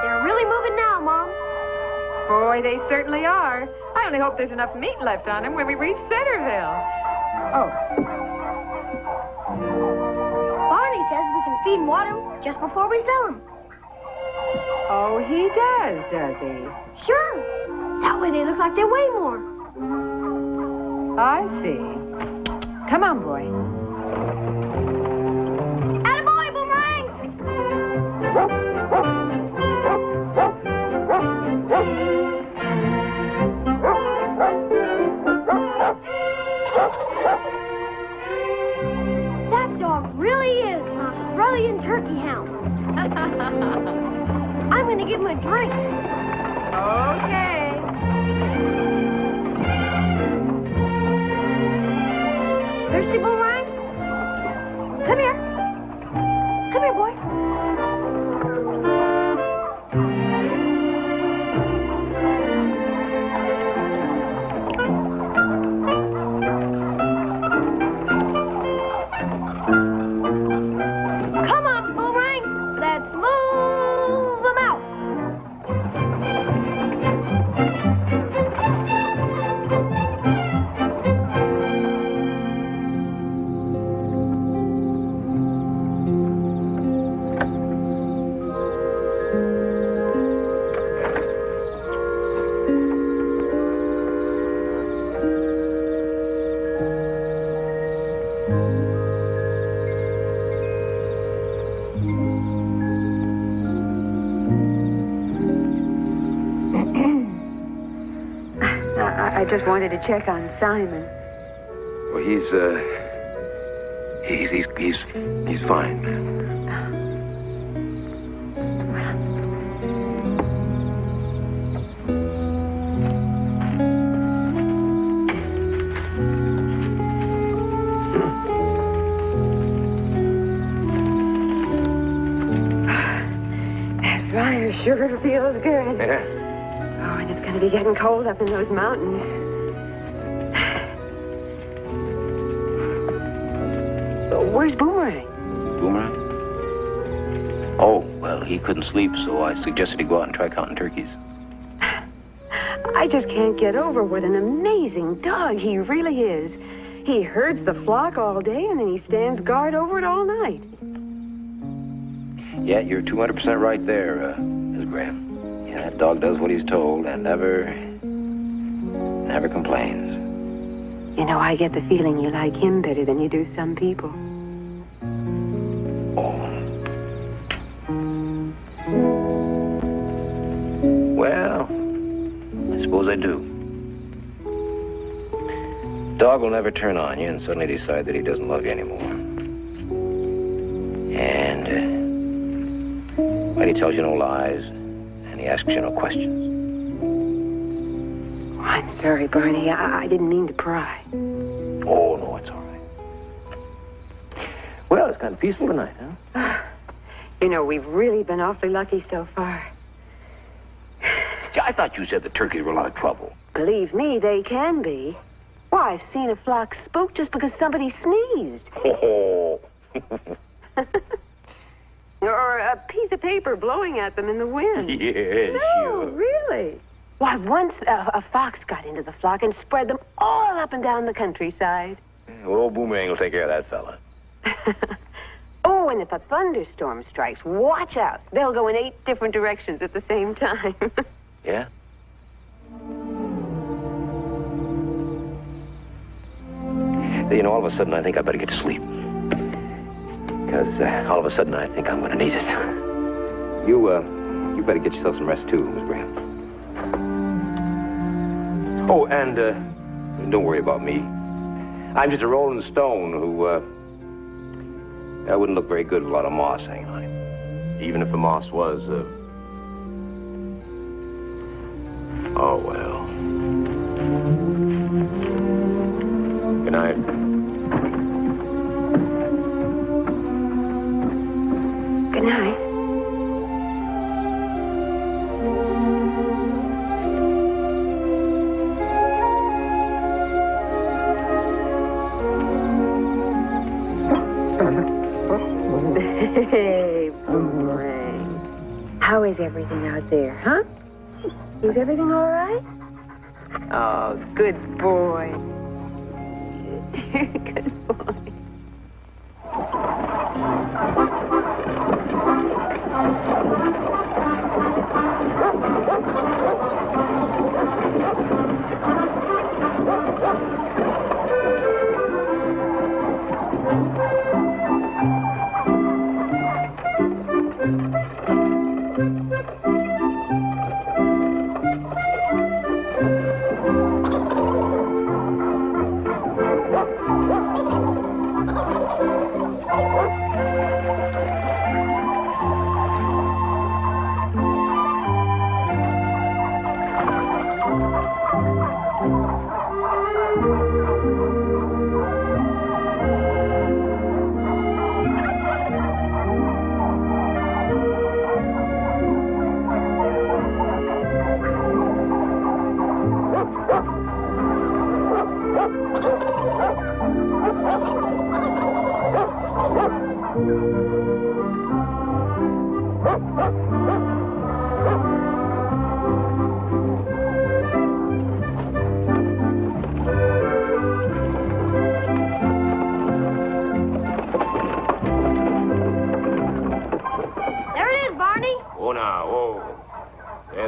[SPEAKER 4] They're really moving now, Mom.
[SPEAKER 6] Boy, they certainly are. I only hope there's enough meat left on them when we reach Centerville. Oh,
[SPEAKER 4] Barney says we can feed and water them just before we sell them.
[SPEAKER 6] oh, he does he?
[SPEAKER 4] Sure. That way they look like they weigh more.
[SPEAKER 6] I see. Come on, boy.
[SPEAKER 4] Attaboy, Boomerang! That dog really is an Australian turkey hound. I'm going to give him a drink.
[SPEAKER 6] Okay.
[SPEAKER 4] Thirsty, Boomerang? Come here. Come here, boy. Come on, Boomerang. Let's move them out.
[SPEAKER 6] I just wanted to check on Simon.
[SPEAKER 1] Well, he's fine, man.
[SPEAKER 6] That fire sure feels good.
[SPEAKER 1] Yeah.
[SPEAKER 6] Oh, and it's going to be getting cold up in those mountains. Where's Boomerang?
[SPEAKER 7] Boomerang? Oh, well, he couldn't sleep, so I suggested he go out and try counting turkeys.
[SPEAKER 6] I just can't get over what an amazing dog he really is. He herds the flock all day, and then he stands guard over it all night.
[SPEAKER 7] Yeah, you're 200% right there, Miss Graham. Yeah, that dog does what he's told and never complains.
[SPEAKER 6] You know, I get the feeling you like him better than you do some people.
[SPEAKER 7] Well, I suppose I do. Dog will never turn on you and suddenly decide that he doesn't love you anymore. And when he tells you no lies and he asks you no questions.
[SPEAKER 6] Oh, I'm sorry, Barney. I didn't mean to pry.
[SPEAKER 7] Oh, no, it's all right.
[SPEAKER 1] kind of peaceful tonight, huh?
[SPEAKER 8] You know, we've really been awfully lucky so far.
[SPEAKER 7] Gee, I thought you said the turkeys were a lot of trouble.
[SPEAKER 8] Believe me, they can be. Why, I've seen a flock spook just because somebody sneezed.
[SPEAKER 7] Oh.
[SPEAKER 8] Or a piece of paper blowing at them in the wind.
[SPEAKER 7] Yeah,
[SPEAKER 8] No,
[SPEAKER 7] sure.
[SPEAKER 8] really. Why, once a fox got into the flock and spread them all up and down the countryside.
[SPEAKER 1] Well, old Boomerang will take care of that fella.
[SPEAKER 8] Oh, and if a thunderstorm strikes, watch out. They'll go in 8 different directions at the same time.
[SPEAKER 1] Yeah? You know, all of a sudden, I think I better get to sleep. Because all of a sudden, I think I'm going to need it. You better get yourself some rest, too, Miss Graham. Oh, and don't worry about me. I'm just a rolling stone who, I wouldn't look very good with a lot of moss hanging on him. Even if the moss was, oh, well. Good night.
[SPEAKER 8] Good night. Hey, Boomerang. How is everything out there, huh? Is everything all right? Oh, good boy. Good boy.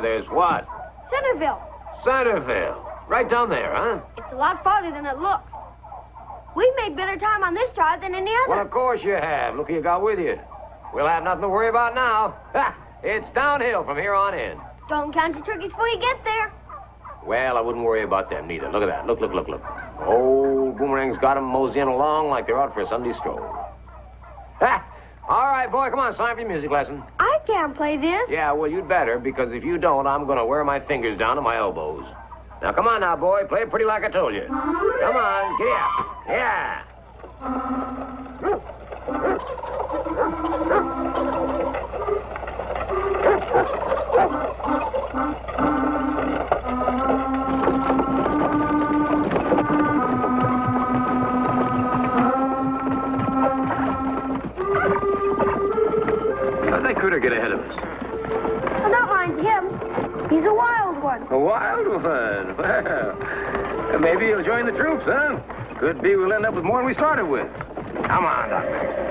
[SPEAKER 1] There's what?
[SPEAKER 4] Centerville.
[SPEAKER 1] Centerville. Right down there, huh?
[SPEAKER 4] It's a lot farther than it looks. We've made better time on this drive than any other.
[SPEAKER 1] Well, of course you have. Look who you got with you. We'll have nothing to worry about now. Ha! It's downhill from here on in.
[SPEAKER 4] Don't count your turkeys before you get there.
[SPEAKER 1] Well, I wouldn't worry about them neither. Look at that. Look. Old Boomerang's got them moseying along like they're out for a Sunday stroll. Ha! All right, boy, come on. It's time for your music lesson.
[SPEAKER 4] I can't play this.
[SPEAKER 1] Yeah, well, you'd better, because if you don't, I'm going to wear my fingers down to my elbows. Now, come on now, boy. Play it pretty like I told you. Come on. Giddy up. Yeah. How'd that critter get ahead of us?
[SPEAKER 4] Well, don't mind him. He's a wild one.
[SPEAKER 1] A wild one? Well, maybe he'll join the troops, huh? Could be we'll end up with more than we started with. Come on, Doctor.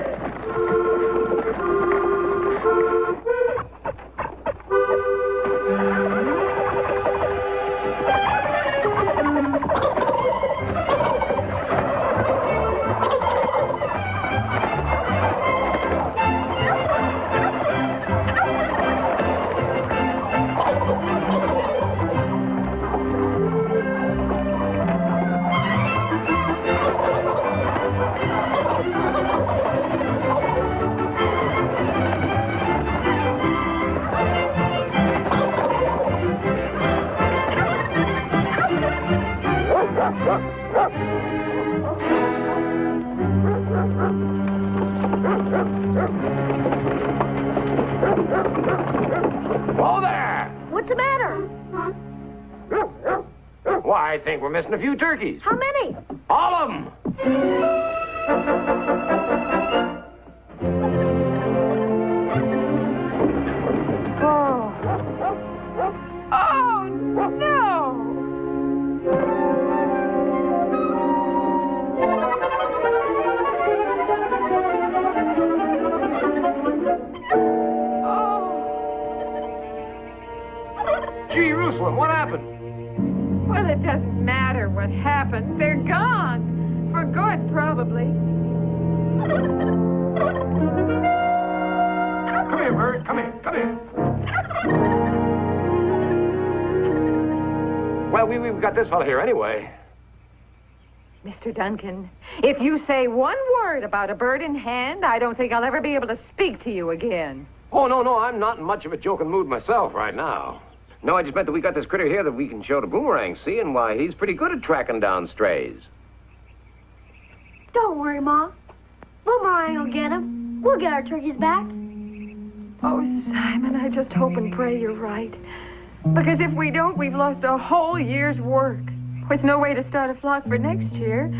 [SPEAKER 4] What's the matter?
[SPEAKER 1] Why, I think we're missing a few turkeys.
[SPEAKER 4] How many?
[SPEAKER 1] All of them.
[SPEAKER 6] Oh. Oh, no!
[SPEAKER 1] Jerusalem, what happened?
[SPEAKER 6] Well, it doesn't matter what happened. They're gone. For good, probably.
[SPEAKER 1] Come here, Bert. Come here. Come here. Well, we've got this fella here anyway.
[SPEAKER 6] Mr. Duncan, if you say one word about a bird in hand, I don't think I'll ever be able to speak to you again.
[SPEAKER 1] Oh, no, I'm not in much of a joking mood myself right now. No, I just meant that we got this critter here that we can show to Boomerang, see, and why, he's pretty good at tracking down strays.
[SPEAKER 4] Don't worry, Ma. Boomerang will get him. We'll get our turkeys back.
[SPEAKER 6] Oh, Simon, I just hope and pray you're right. Because if we don't, we've lost a whole year's work. With no way to start a flock for next year,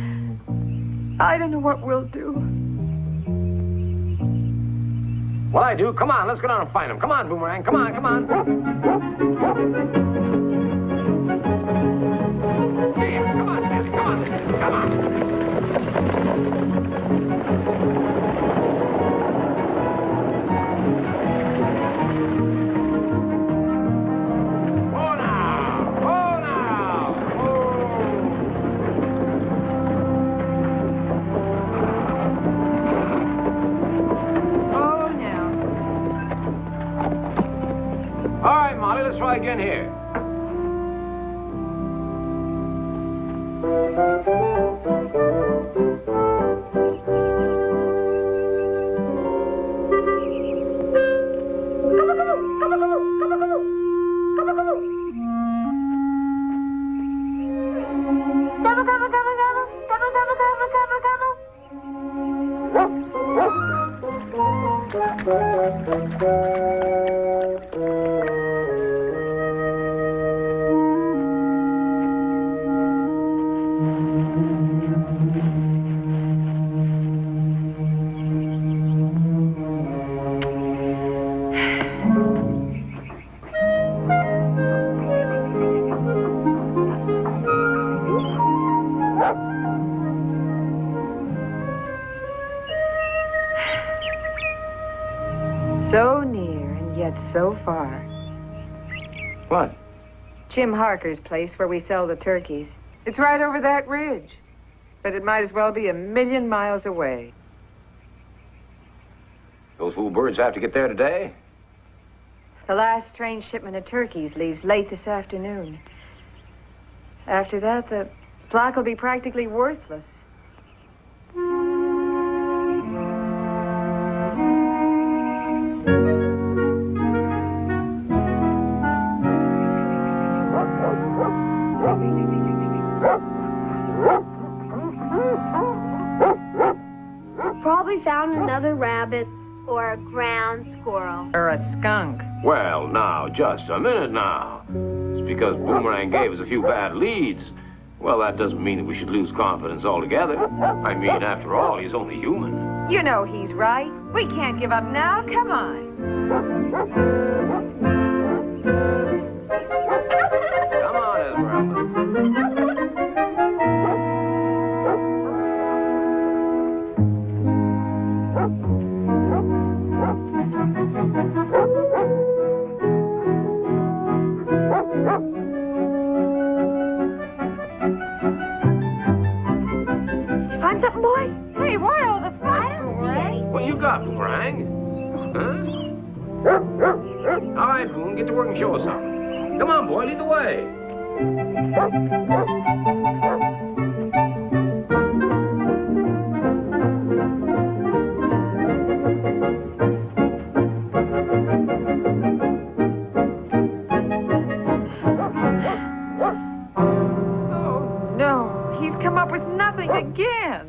[SPEAKER 6] I don't know what we'll do.
[SPEAKER 1] Well, I do. Come on, let's go down and find him. Come on, Boomerang. Come on, come on. Damn, come on, Stanley. Come on. Come on. Oh, now. Oh, now.
[SPEAKER 6] Oh, now.
[SPEAKER 1] All right, Molly, let's try again here.
[SPEAKER 4] Gobble, gobble, gobble, gobble. Gobble, gobble, gobble, gobble, gobble.
[SPEAKER 6] So near and yet so far.
[SPEAKER 1] What?
[SPEAKER 6] Jim Harker's place where we sell the turkeys. It's right over that ridge. But it might as well be 1,000,000 miles away.
[SPEAKER 1] Those fool birds have to get there today?
[SPEAKER 6] The last train shipment of turkeys leaves late this afternoon. After that, the flock will be practically worthless.
[SPEAKER 4] Probably found another rabbit.
[SPEAKER 5] Or a ground squirrel.
[SPEAKER 6] Or a skunk.
[SPEAKER 1] Well, now, just a minute now. It's because Boomerang gave us a few bad leads. Well, that doesn't mean that we should lose confidence altogether. I mean, after all, he's only human.
[SPEAKER 6] You know he's right. We can't give up now. Come on.
[SPEAKER 1] Come on, Esmeralda.
[SPEAKER 4] Find something, boy?
[SPEAKER 6] Hey, why all the fuss,
[SPEAKER 5] Boomerang?
[SPEAKER 1] What you got, Boomerang? Huh? All right, Boone, get to work and show us something. Come on, boy, lead the way.
[SPEAKER 6] Oh, no. He's come up with nothing again.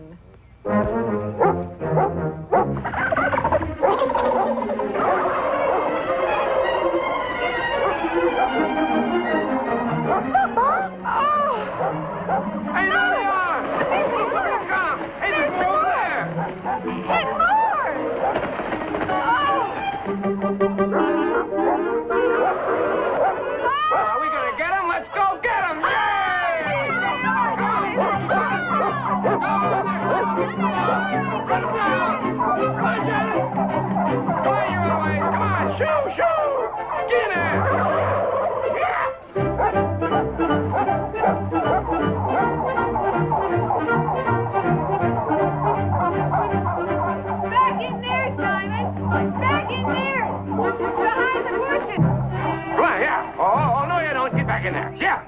[SPEAKER 6] Simon. Back in there. Behind the bushes.
[SPEAKER 1] Come on, yeah. Oh, no, you don't. Get back in there. Yeah.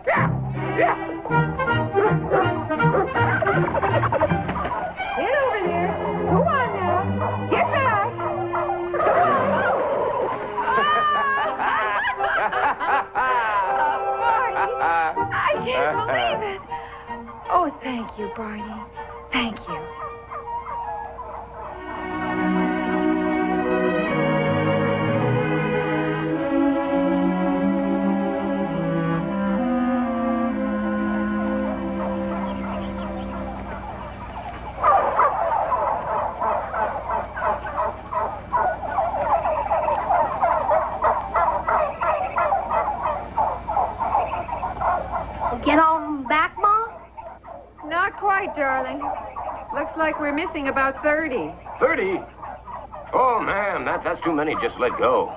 [SPEAKER 6] Get over there. Go on now. Get back. Barney, I can't believe it. Oh, thank you, Barney. Thank you.
[SPEAKER 4] Get all of them back, Ma?
[SPEAKER 6] Not quite, darling. Looks like we're missing about 30.
[SPEAKER 1] 30? Oh, man, that's too many. Just let go.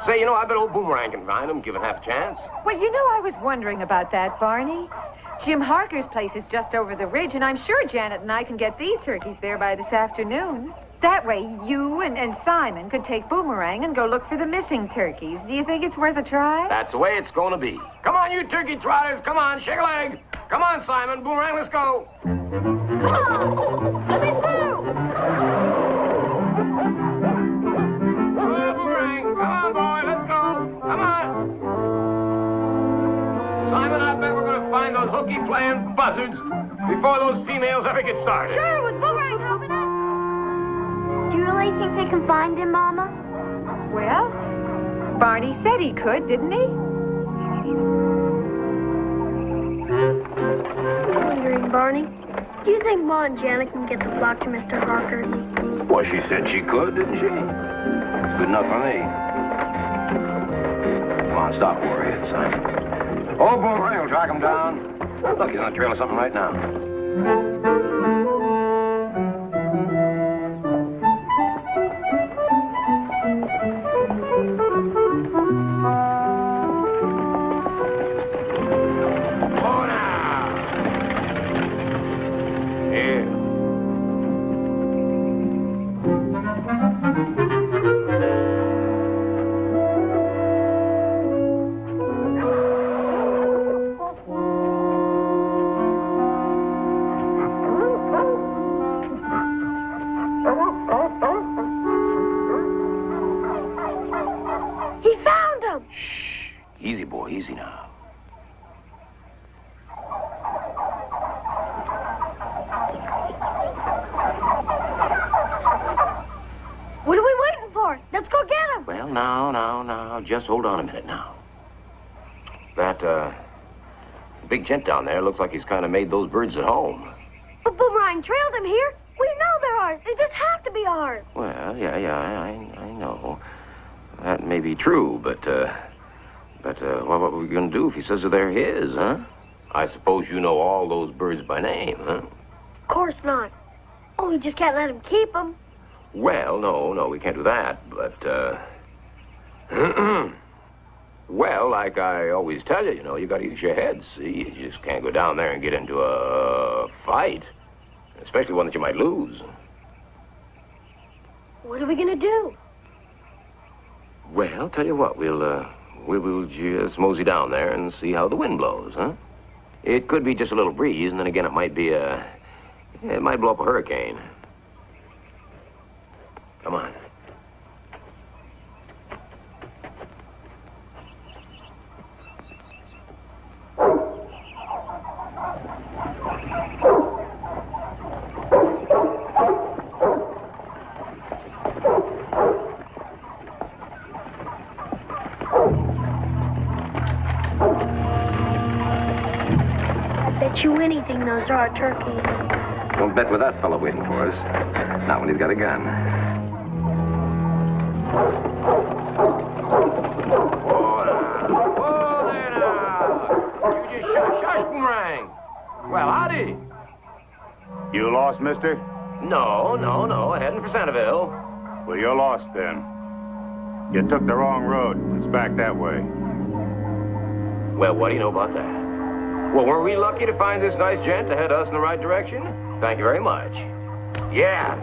[SPEAKER 1] Say, I bet old Boomerang can find them, give it half a chance.
[SPEAKER 6] Well, I was wondering about that, Barney. Jim Harker's place is just over the ridge, and I'm sure Janet and I can get these turkeys there by this afternoon. That way, you and Simon could take Boomerang and go look for the missing turkeys. Do you think it's worth a try?
[SPEAKER 1] That's the way it's going to be. Come on, you turkey trotters. Come on, shake a leg. Come on, Simon. Boomerang, let's go.
[SPEAKER 4] Come on! Let me through!
[SPEAKER 1] Oh, Boomerang. Come on, boy. Let's go. Come on. Simon, I bet we're going to find those hooky-playing buzzards before those females ever get started.
[SPEAKER 4] Sure, with Boomerang helping us. Do you really think they can find him, Mama?
[SPEAKER 6] Well, Barney said he could, didn't he?
[SPEAKER 4] I'm wondering, Barney, do you think Ma and Janet can get the flock to Mr. Harker's?
[SPEAKER 1] Well, she said she could, didn't she? It's good enough for me. Come on, stop worrying, Simon. Oh, Boomerang will track him down. Look, he's on the trail of something right now. Easy, boy, easy now.
[SPEAKER 4] What are we waiting for? Let's go get him.
[SPEAKER 1] Well, now, just hold on a minute now. That, big gent down there looks like he's kind of made those birds at home.
[SPEAKER 4] But Boomerang trailed him here. We know they're ours. They just have to be ours.
[SPEAKER 1] Well, yeah, I know. That may be true, but what are we going to do if he says that they're his, huh? I suppose you know all those birds by name, huh?
[SPEAKER 4] Of course not. Oh, we just can't let him keep them.
[SPEAKER 1] Well, no, we can't do that, but, well, like I always tell you, you got to use your head, see? You just can't go down there and get into a fight, especially one that you might lose.
[SPEAKER 4] What are we going to do?
[SPEAKER 1] Well, tell you what, we'll just mosey down there and see how the wind blows, huh? It could be just a little breeze, and then again it might blow up a hurricane. Come on.
[SPEAKER 4] Bet you anything those are our turkeys.
[SPEAKER 1] Don't bet with that fellow waiting for us. Not when he's got a gun. Whoa there now! You just shush, Boomerang. Well, howdy.
[SPEAKER 3] You lost, mister?
[SPEAKER 1] No, heading for Centerville.
[SPEAKER 3] Well, you're lost then. You took the wrong road. It's back that way.
[SPEAKER 1] Well, what do you know about that? Well, weren't we lucky to find this nice gent to head us in the right direction? Thank you very much. Yeah.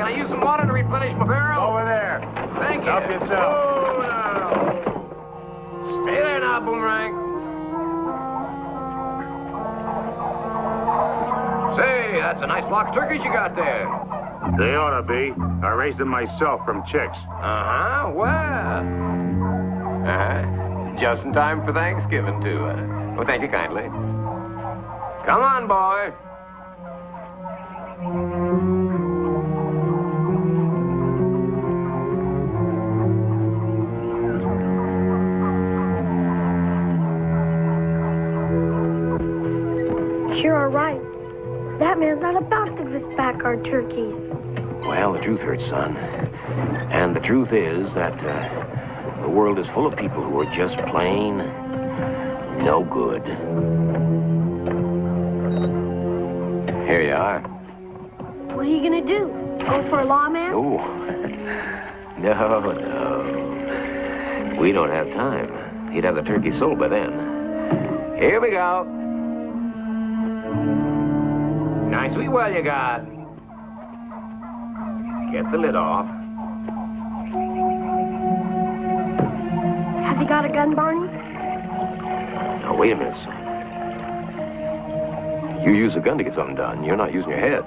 [SPEAKER 1] I use some water to replenish my barrel?
[SPEAKER 3] Over there.
[SPEAKER 1] Thank you.
[SPEAKER 3] Help yourself.
[SPEAKER 1] Oh, now. Stay there now, Boomerang. Say, that's a nice flock of turkeys you got there.
[SPEAKER 3] They ought to be. I raised them myself from chicks.
[SPEAKER 1] Uh-huh, well. Just in time for Thanksgiving, too. Well, thank you kindly. Come on, boy.
[SPEAKER 4] Sure are right. That man's not about to give us back our turkeys.
[SPEAKER 1] Well, the truth hurts, son. And the truth is that the world is full of people who are just plain no good. Here you are.
[SPEAKER 4] What are you gonna do? Go for a lawman?
[SPEAKER 1] Oh, no. We don't have time. He'd have the turkey sold by then. Here we go. Nice sweet well you got. Get the lid off.
[SPEAKER 4] Have you got a gun, Barney?
[SPEAKER 1] Now, wait a minute, son. You use a gun to get something done. You're not using your head.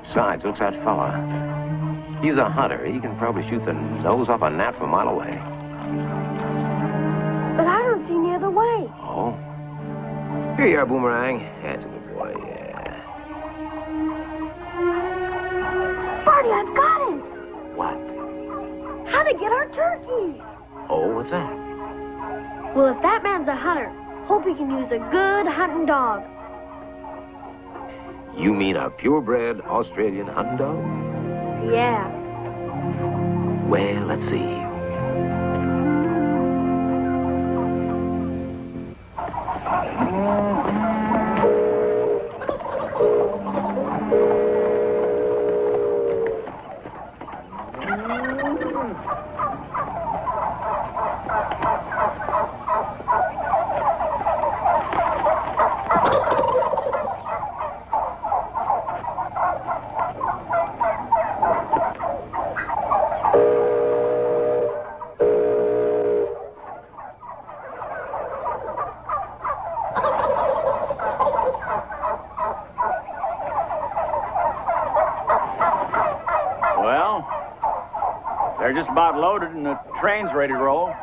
[SPEAKER 1] Besides, look at that fella. He's a hunter. He can probably shoot the nose off a gnat from a mile away.
[SPEAKER 4] But I don't see any other way.
[SPEAKER 1] Oh? Here you are, Boomerang. That's a good boy, yeah.
[SPEAKER 4] Barney, I've got it.
[SPEAKER 1] What?
[SPEAKER 4] How to get our turkeys.
[SPEAKER 1] Oh, what's that?
[SPEAKER 4] Well, if that man's a hunter, hope he can use a good hunting dog.
[SPEAKER 1] You mean a purebred Australian hunting dog?
[SPEAKER 4] Yeah.
[SPEAKER 1] Well, let's see.
[SPEAKER 2] They're just about loaded and the train's ready to roll.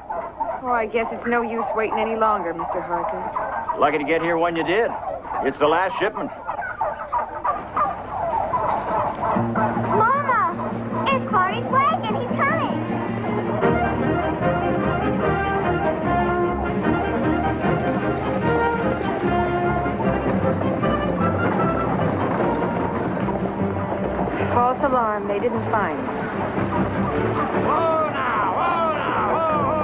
[SPEAKER 8] Oh, I guess it's no use waiting any longer, Mr. Harker.
[SPEAKER 2] Lucky to get here when you did. It's the last shipment.
[SPEAKER 5] Mama! It's Barney's wagon. He's coming.
[SPEAKER 8] False alarm. They didn't find me.
[SPEAKER 1] Whoa now! Whoa now! Whoa, whoa, whoa!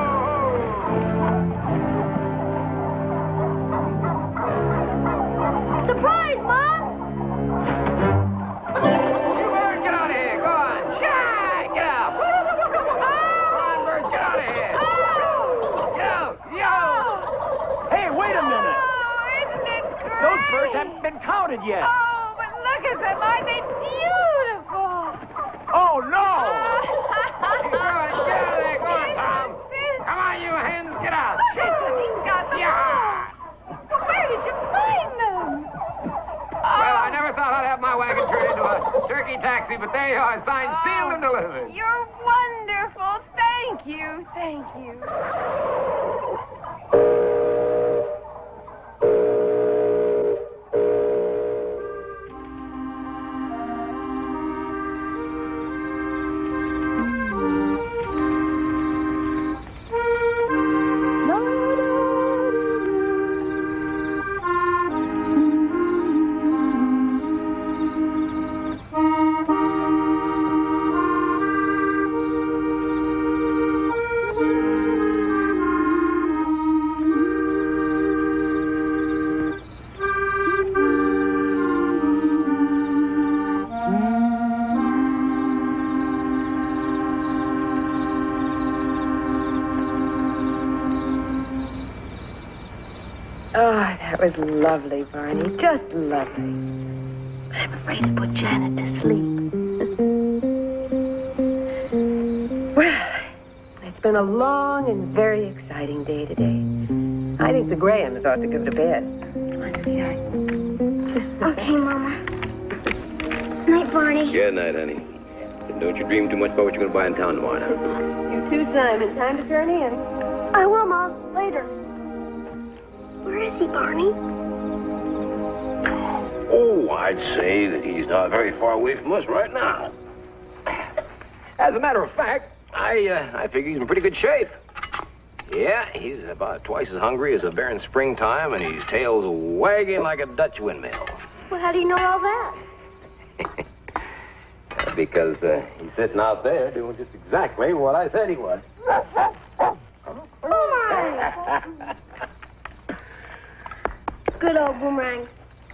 [SPEAKER 4] Surprise, Mom!
[SPEAKER 1] You birds, get out of here! Go on! Shy! Get out! Come on, birds, get out of here! Get out! Yo!
[SPEAKER 2] Hey, wait a minute!
[SPEAKER 6] Oh, isn't it great?
[SPEAKER 2] Those birds haven't been counted yet.
[SPEAKER 6] Oh, but look at them. Aren't they beautiful?
[SPEAKER 2] Oh, no!
[SPEAKER 1] Go on, get out of there! Go on, Tom! Come on, you hens! Get out!
[SPEAKER 6] Look at them. He's got them
[SPEAKER 1] Yeah!
[SPEAKER 6] all. But where did you find them?
[SPEAKER 1] Well, I never thought I'd have my wagon turned into a turkey taxi, but there you are, signed, sealed, and delivered.
[SPEAKER 6] You're wonderful. Thank you. Thank you.
[SPEAKER 8] Oh, that was lovely, Barney. Just lovely. I'm afraid to put Janet to sleep. been a long and very exciting day today. I think the Grahams ought to go to bed. Come on, sweetheart.
[SPEAKER 4] Okay, Mama. Night, Barney.
[SPEAKER 1] Good night, honey. And don't you dream too much about what you're going to buy in town tomorrow now.
[SPEAKER 8] You too, Simon. Time to turn in.
[SPEAKER 4] I will, Ma. Later. Where is he, Barney?
[SPEAKER 1] Oh, I'd say that he's not very far away from us right now. As a matter of fact, I figure he's in pretty good shape. Yeah, he's about twice as hungry as a bear in springtime, and his tail's wagging like a Dutch windmill.
[SPEAKER 4] Well, how do you know all that?
[SPEAKER 1] Because he's sitting out there doing just exactly what I said he would.
[SPEAKER 4] Boomerang! Good old Boomerang.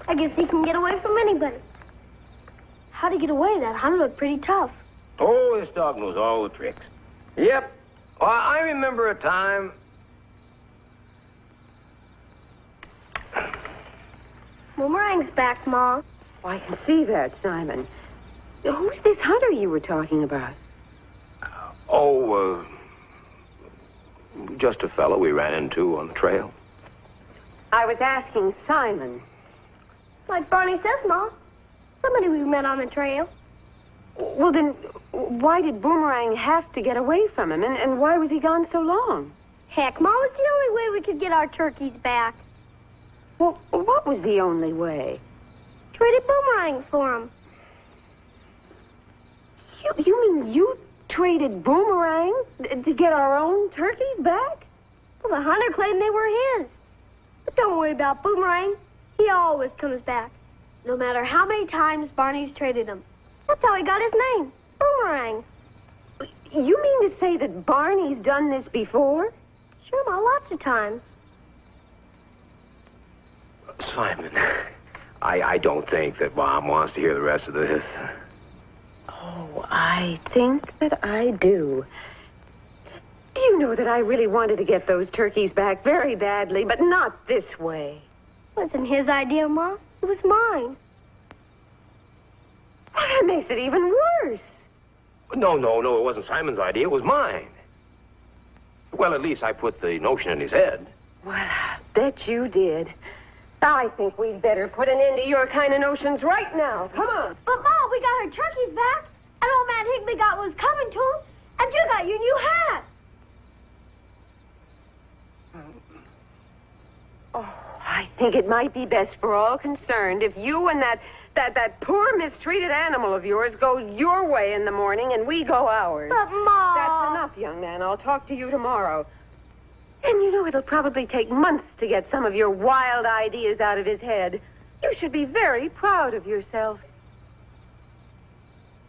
[SPEAKER 4] I guess he can get away from anybody. How'd he get away? That hunter looked pretty tough.
[SPEAKER 1] Oh, this dog knows all the tricks. Yep. Well, I remember a time...
[SPEAKER 4] Boomerang's back, Ma.
[SPEAKER 8] Oh, I can see that, Simon. Who's this hunter you were talking about?
[SPEAKER 1] Just a fellow we ran into on the trail.
[SPEAKER 8] I was asking Simon.
[SPEAKER 4] Like Barney says, Ma. Somebody we met on the trail.
[SPEAKER 8] Well, then, why did Boomerang have to get away from him? And why was he gone so long?
[SPEAKER 4] Heck, Ma, was the only way we could get our turkeys back.
[SPEAKER 8] Well, what was the only way?
[SPEAKER 4] Traded Boomerang for him.
[SPEAKER 8] You mean you traded Boomerang to get our own turkeys back?
[SPEAKER 4] Well, the hunter claimed they were his. But don't worry about Boomerang. He always comes back. No matter how many times Barney's traded him. That's how he got his name. Boomerang.
[SPEAKER 8] You mean to say that Barney's done this before?
[SPEAKER 4] Sure, Ma, lots of times.
[SPEAKER 1] Simon, I don't think that Mom wants to hear the rest of this.
[SPEAKER 8] Oh, I think that I do. Do you know that I really wanted to get those turkeys back very badly, but not this way?
[SPEAKER 4] It wasn't his idea, Ma. It was mine.
[SPEAKER 8] Well, that makes it even worse.
[SPEAKER 1] No, it wasn't Simon's idea. It was mine. Well, at least I put the notion in his head.
[SPEAKER 8] Well, I bet you did. I think we'd better put an end to your kind of notions right now. Come on.
[SPEAKER 4] But, Ma, we got our turkeys back, and old man Higbee got what was coming to him, and you got your new hat.
[SPEAKER 8] Oh, I think it might be best for all concerned if you and that poor mistreated animal of yours go your way in the morning and we go ours.
[SPEAKER 4] But, Ma...
[SPEAKER 8] That's enough, young man. I'll talk to you tomorrow. And you know, it'll probably take months to get some of your wild ideas out of his head. You should be very proud of yourself.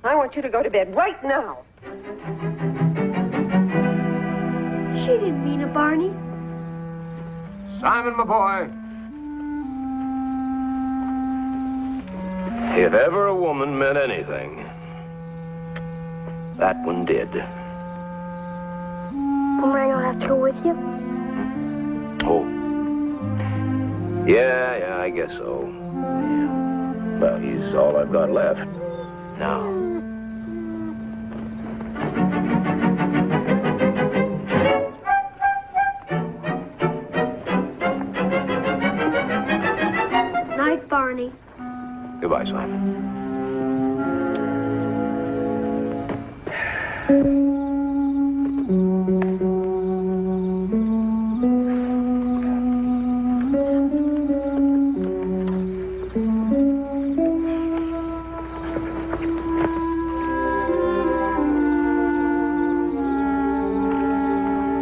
[SPEAKER 8] I want you to go to bed right now.
[SPEAKER 4] She didn't mean it, Barney.
[SPEAKER 1] Simon, my boy. If ever a woman meant anything, that one did.
[SPEAKER 4] Boomerang, I'll have to go with you.
[SPEAKER 1] Oh. Yeah, I guess so. Yeah. Well, he's all I've got left. Now.
[SPEAKER 4] Night, Barney.
[SPEAKER 1] Goodbye, Simon.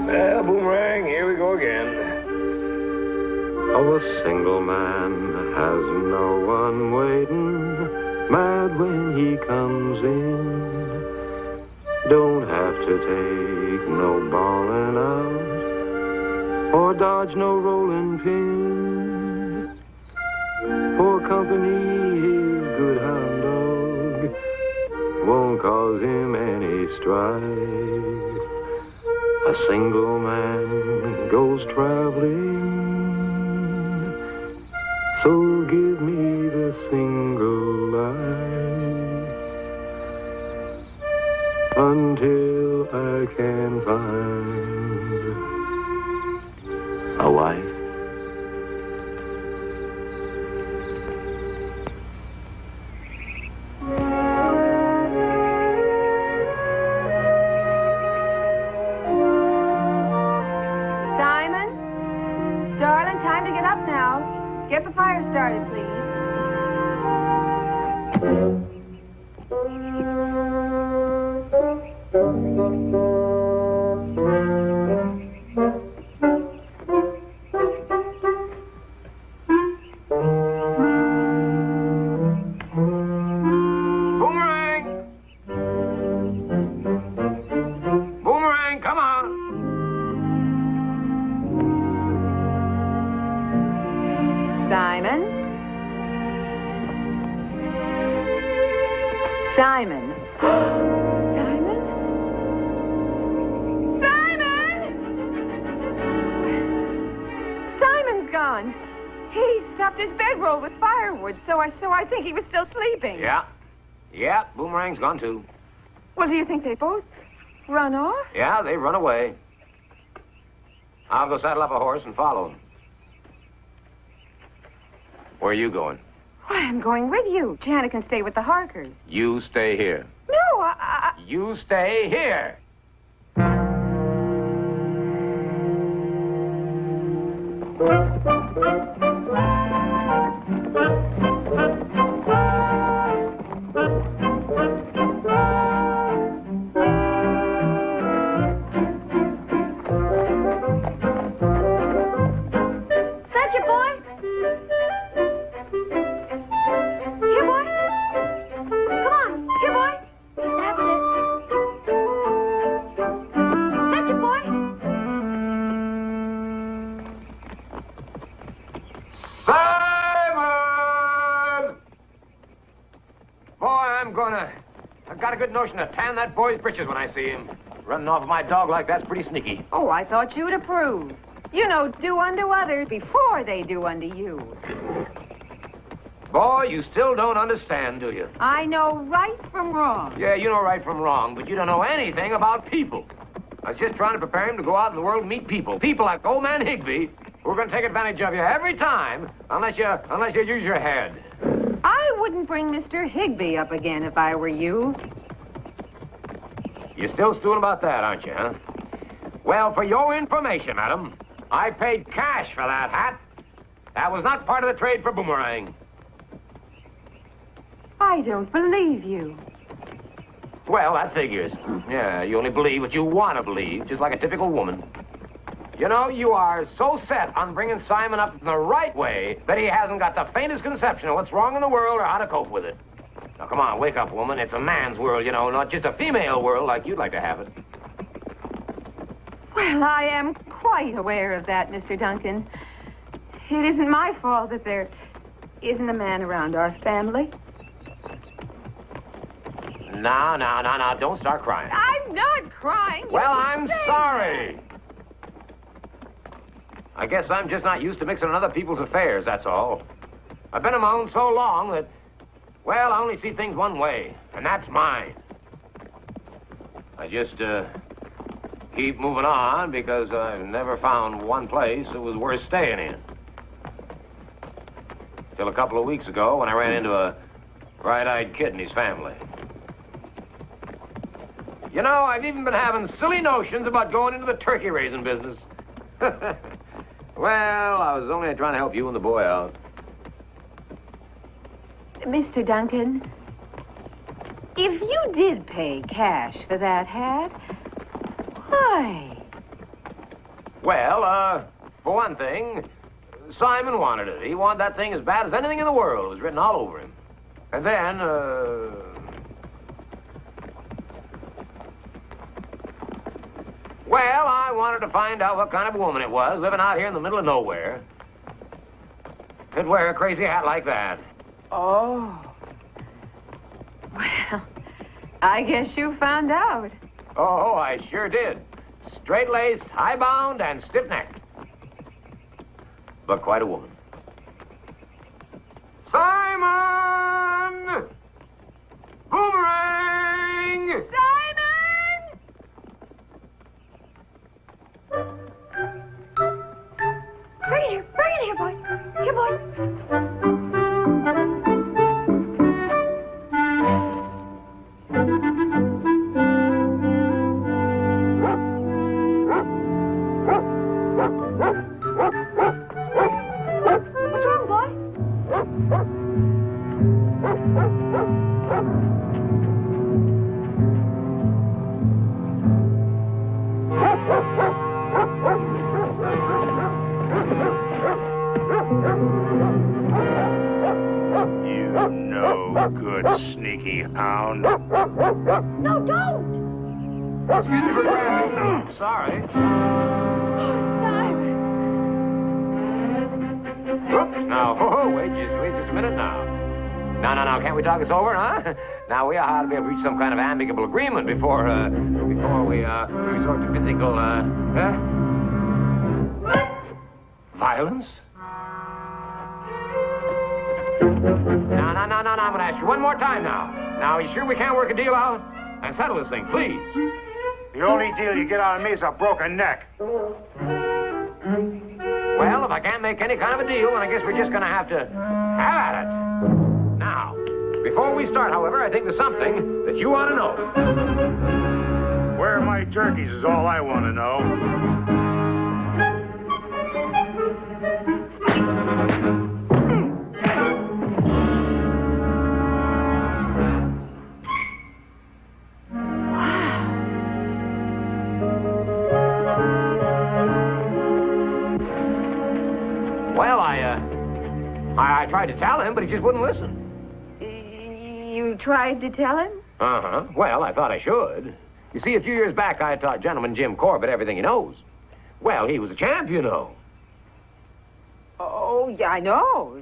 [SPEAKER 1] Well, Boomerang, here we go again. Oh, a single man has no one waiting, mad when he comes in. Don't have to take no ballin' out, or dodge no rolling pin. For company, his good hound dog won't cause him any strife. A single man goes traveling, so give me the single life until all I can find. A wife?
[SPEAKER 6] Simon? Darling, time to get up now. Get the fire started, please.
[SPEAKER 1] Boomerang! Boomerang, come on!
[SPEAKER 6] Simon? Simon? Simon? Simon! Simon's gone. He stuffed his bedroll with firewood, so I think he was still sleeping.
[SPEAKER 1] Yeah. Yeah, Boomerang's gone too.
[SPEAKER 6] Well, do you think they both run off?
[SPEAKER 1] Yeah, they run away. I'll go saddle up a horse and follow them. Where are you going?
[SPEAKER 6] Why, I'm going with you. Janet can stay with the Harkers.
[SPEAKER 1] You stay here.
[SPEAKER 6] No,
[SPEAKER 1] You stay here.
[SPEAKER 4] Fetch it, boy. Here, boy. Come on. Here, boy. That's it. Fetch it, boy.
[SPEAKER 1] Simon! Boy, I've got a good notion to tan that boy's britches when I see him. Running off of my dog like that's pretty sneaky.
[SPEAKER 6] Oh, I thought you'd approve. You know, do unto others before they do unto you.
[SPEAKER 1] Boy, you still don't understand, do you?
[SPEAKER 6] I know right from wrong.
[SPEAKER 1] Yeah, you know right from wrong, but you don't know anything about people. I was just trying to prepare him to go out in the world and meet people. People like old man Higby, who are going to take advantage of you every time, unless you use your head.
[SPEAKER 6] I wouldn't bring Mr. Higby up again if I were you.
[SPEAKER 1] You're still stewing about that, aren't you, huh? Well, for your information, madam, I paid cash for that hat. That was not part of the trade for Boomerang.
[SPEAKER 6] I don't believe you.
[SPEAKER 1] Well, that figures. Yeah, you only believe what you want to believe, just like a typical woman. You know, you are so set on bringing Simon up in the right way that he hasn't got the faintest conception of what's wrong in the world or how to cope with it. Now, come on, wake up, woman. It's a man's world, you know, not just a female world like you'd like to have it.
[SPEAKER 6] Well, I am quite aware of that, Mr. Duncan. It isn't my fault that there isn't a man around our family.
[SPEAKER 1] Now, don't start crying.
[SPEAKER 6] I'm not crying. You
[SPEAKER 1] Well,
[SPEAKER 6] can
[SPEAKER 1] I'm
[SPEAKER 6] say
[SPEAKER 1] sorry.
[SPEAKER 6] that.
[SPEAKER 1] I guess I'm just not used to mixing in other people's affairs, that's all. I've been in my own so long that, well, I only see things one way, and that's mine. I just, keep moving on because I've never found one place that was worth staying in. Till a couple of weeks ago when I ran into a bright-eyed kid and his family. You know, I've even been having silly notions about going into the turkey-raising business. Well, I was only trying to help you and the boy out.
[SPEAKER 6] Mr. Duncan, if you did pay cash for that hat, why?
[SPEAKER 1] Well, for one thing, Simon wanted it. He wanted that thing as bad as anything in the world. It was written all over him. And then, well, I wanted to find out what kind of woman it was living out here in the middle of nowhere. Could wear a crazy hat like that.
[SPEAKER 6] Oh. Well, I guess you found out.
[SPEAKER 1] Oh, I sure did. Straight-laced, high-bound, and stiff-necked. But quite a woman. Simon! Boomerang!
[SPEAKER 6] Simon!
[SPEAKER 3] You no good sneaky hound.
[SPEAKER 4] No, don't!
[SPEAKER 1] Excuse me for grabbing. Sorry. Whoop. Now, wait just a minute now. No, can't we talk this over, huh? Now, we ought to be able to reach some kind of amicable agreement before we resort to physical, violence? No, I'm gonna ask you one more time now. Now, are you sure we can't work a deal out? And settle this thing, please.
[SPEAKER 3] The only deal you get out of me is a broken neck.
[SPEAKER 1] Well, if I can't make any kind of a deal, then I guess we're just gonna have to have at it. Now, before we start, however, I think there's something that you ought to know.
[SPEAKER 3] Where are my turkeys is all I want to know.
[SPEAKER 1] Well, I tried to tell him, but he just wouldn't listen.
[SPEAKER 8] You tried to tell him?
[SPEAKER 1] Uh-huh. Well, I thought I should. You see, a few years back, I taught gentleman Jim Corbett everything he knows. Well, he was a champ, you know.
[SPEAKER 8] Oh, yeah, I know.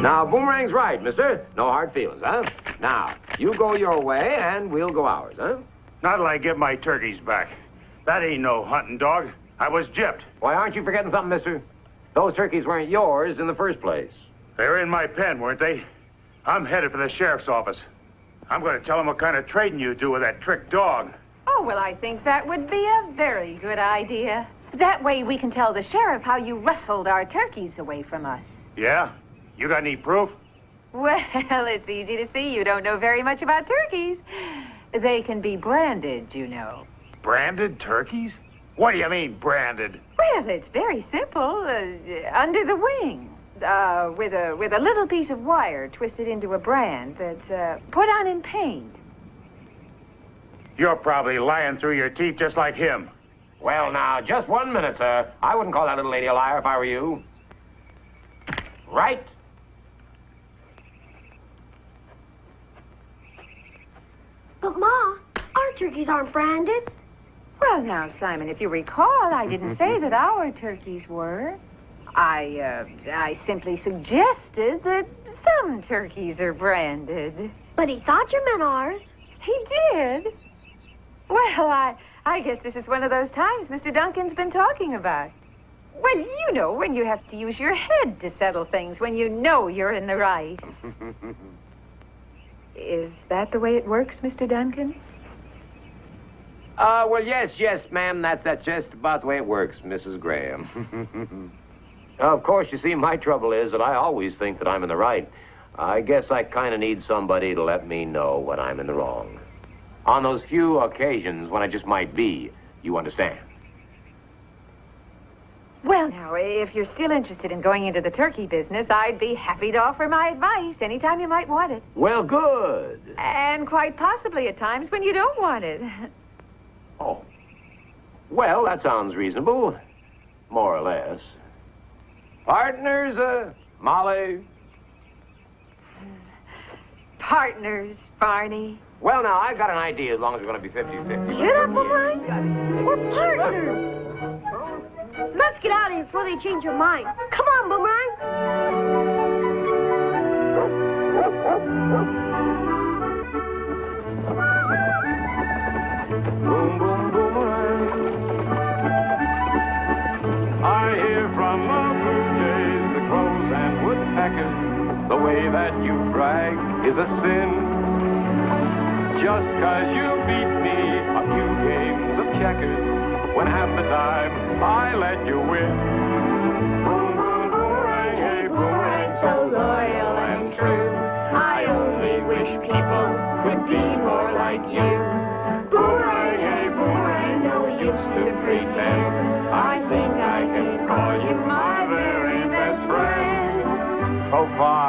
[SPEAKER 1] Now, Boomerang's right, mister. No hard feelings, huh? Now, you go your way, and we'll go ours, huh?
[SPEAKER 3] Not till I get my turkeys back. That ain't no hunting dog. I was gypped.
[SPEAKER 1] Why, aren't you forgetting something, mister? Those turkeys weren't yours in the first place.
[SPEAKER 3] They were in my pen, weren't they? I'm headed for the sheriff's office. I'm going to tell him what kind of trading you do with that trick dog.
[SPEAKER 6] Oh, well, I think that would be a very good idea. That way we can tell the sheriff how you rustled our turkeys away from us.
[SPEAKER 3] Yeah? You got any proof?
[SPEAKER 6] Well, it's easy to see you don't know very much about turkeys. They can be branded, you know.
[SPEAKER 3] Branded turkeys? What do you mean, branded?
[SPEAKER 6] Well, it's very simple. Under the wing. With a little piece of wire twisted into a brand that's put on in paint.
[SPEAKER 3] You're probably lying through your teeth just like him.
[SPEAKER 1] Well, now, just 1 minute, sir. I wouldn't call that little lady a liar if I were you. Right?
[SPEAKER 4] But, Ma, our turkeys aren't branded.
[SPEAKER 6] Well, now, Simon, if you recall, I didn't say that our turkeys were. I simply suggested that some turkeys are branded.
[SPEAKER 4] But he thought you meant ours.
[SPEAKER 6] He did. Well, I guess this is one of those times Mr. Duncan's been talking about. Well, you know, when you have to use your head to settle things, when you know you're in the right. Is that the way it works, Mr. Duncan?
[SPEAKER 1] Well, yes, ma'am. That's just about the way it works, Mrs. Graham. Of course, you see, my trouble is that I always think that I'm in the right. I guess I kind of need somebody to let me know when I'm in the wrong. On those few occasions when I just might be, you understand.
[SPEAKER 6] Well, now, if you're still interested in going into the turkey business, I'd be happy to offer my advice anytime you might want it.
[SPEAKER 1] Well, good.
[SPEAKER 6] And quite possibly at times when you don't want it.
[SPEAKER 1] Oh. Well, that sounds reasonable. More or less. Partners, Molly?
[SPEAKER 6] Partners, Barney.
[SPEAKER 1] Well, now, I've got an idea as long as we're going to be 50-50.
[SPEAKER 4] Get up, Boomerang. We're partners. Let's get out of here before they change your mind. Come on, Boomerang.
[SPEAKER 3] Boom, boom, boomerang. I hear from the blue jays, the crows and woodpeckers, the way that you brag is a sin. Just 'cause you beat me a few games of checkers, when half the time I let you win. Boom, boom, boomerang, hey, boomerang, so loyal and true. I only wish people could be more like you. Boomerang, hey, boomerang, no use to pretend. I think I can call you my very best friend. So far,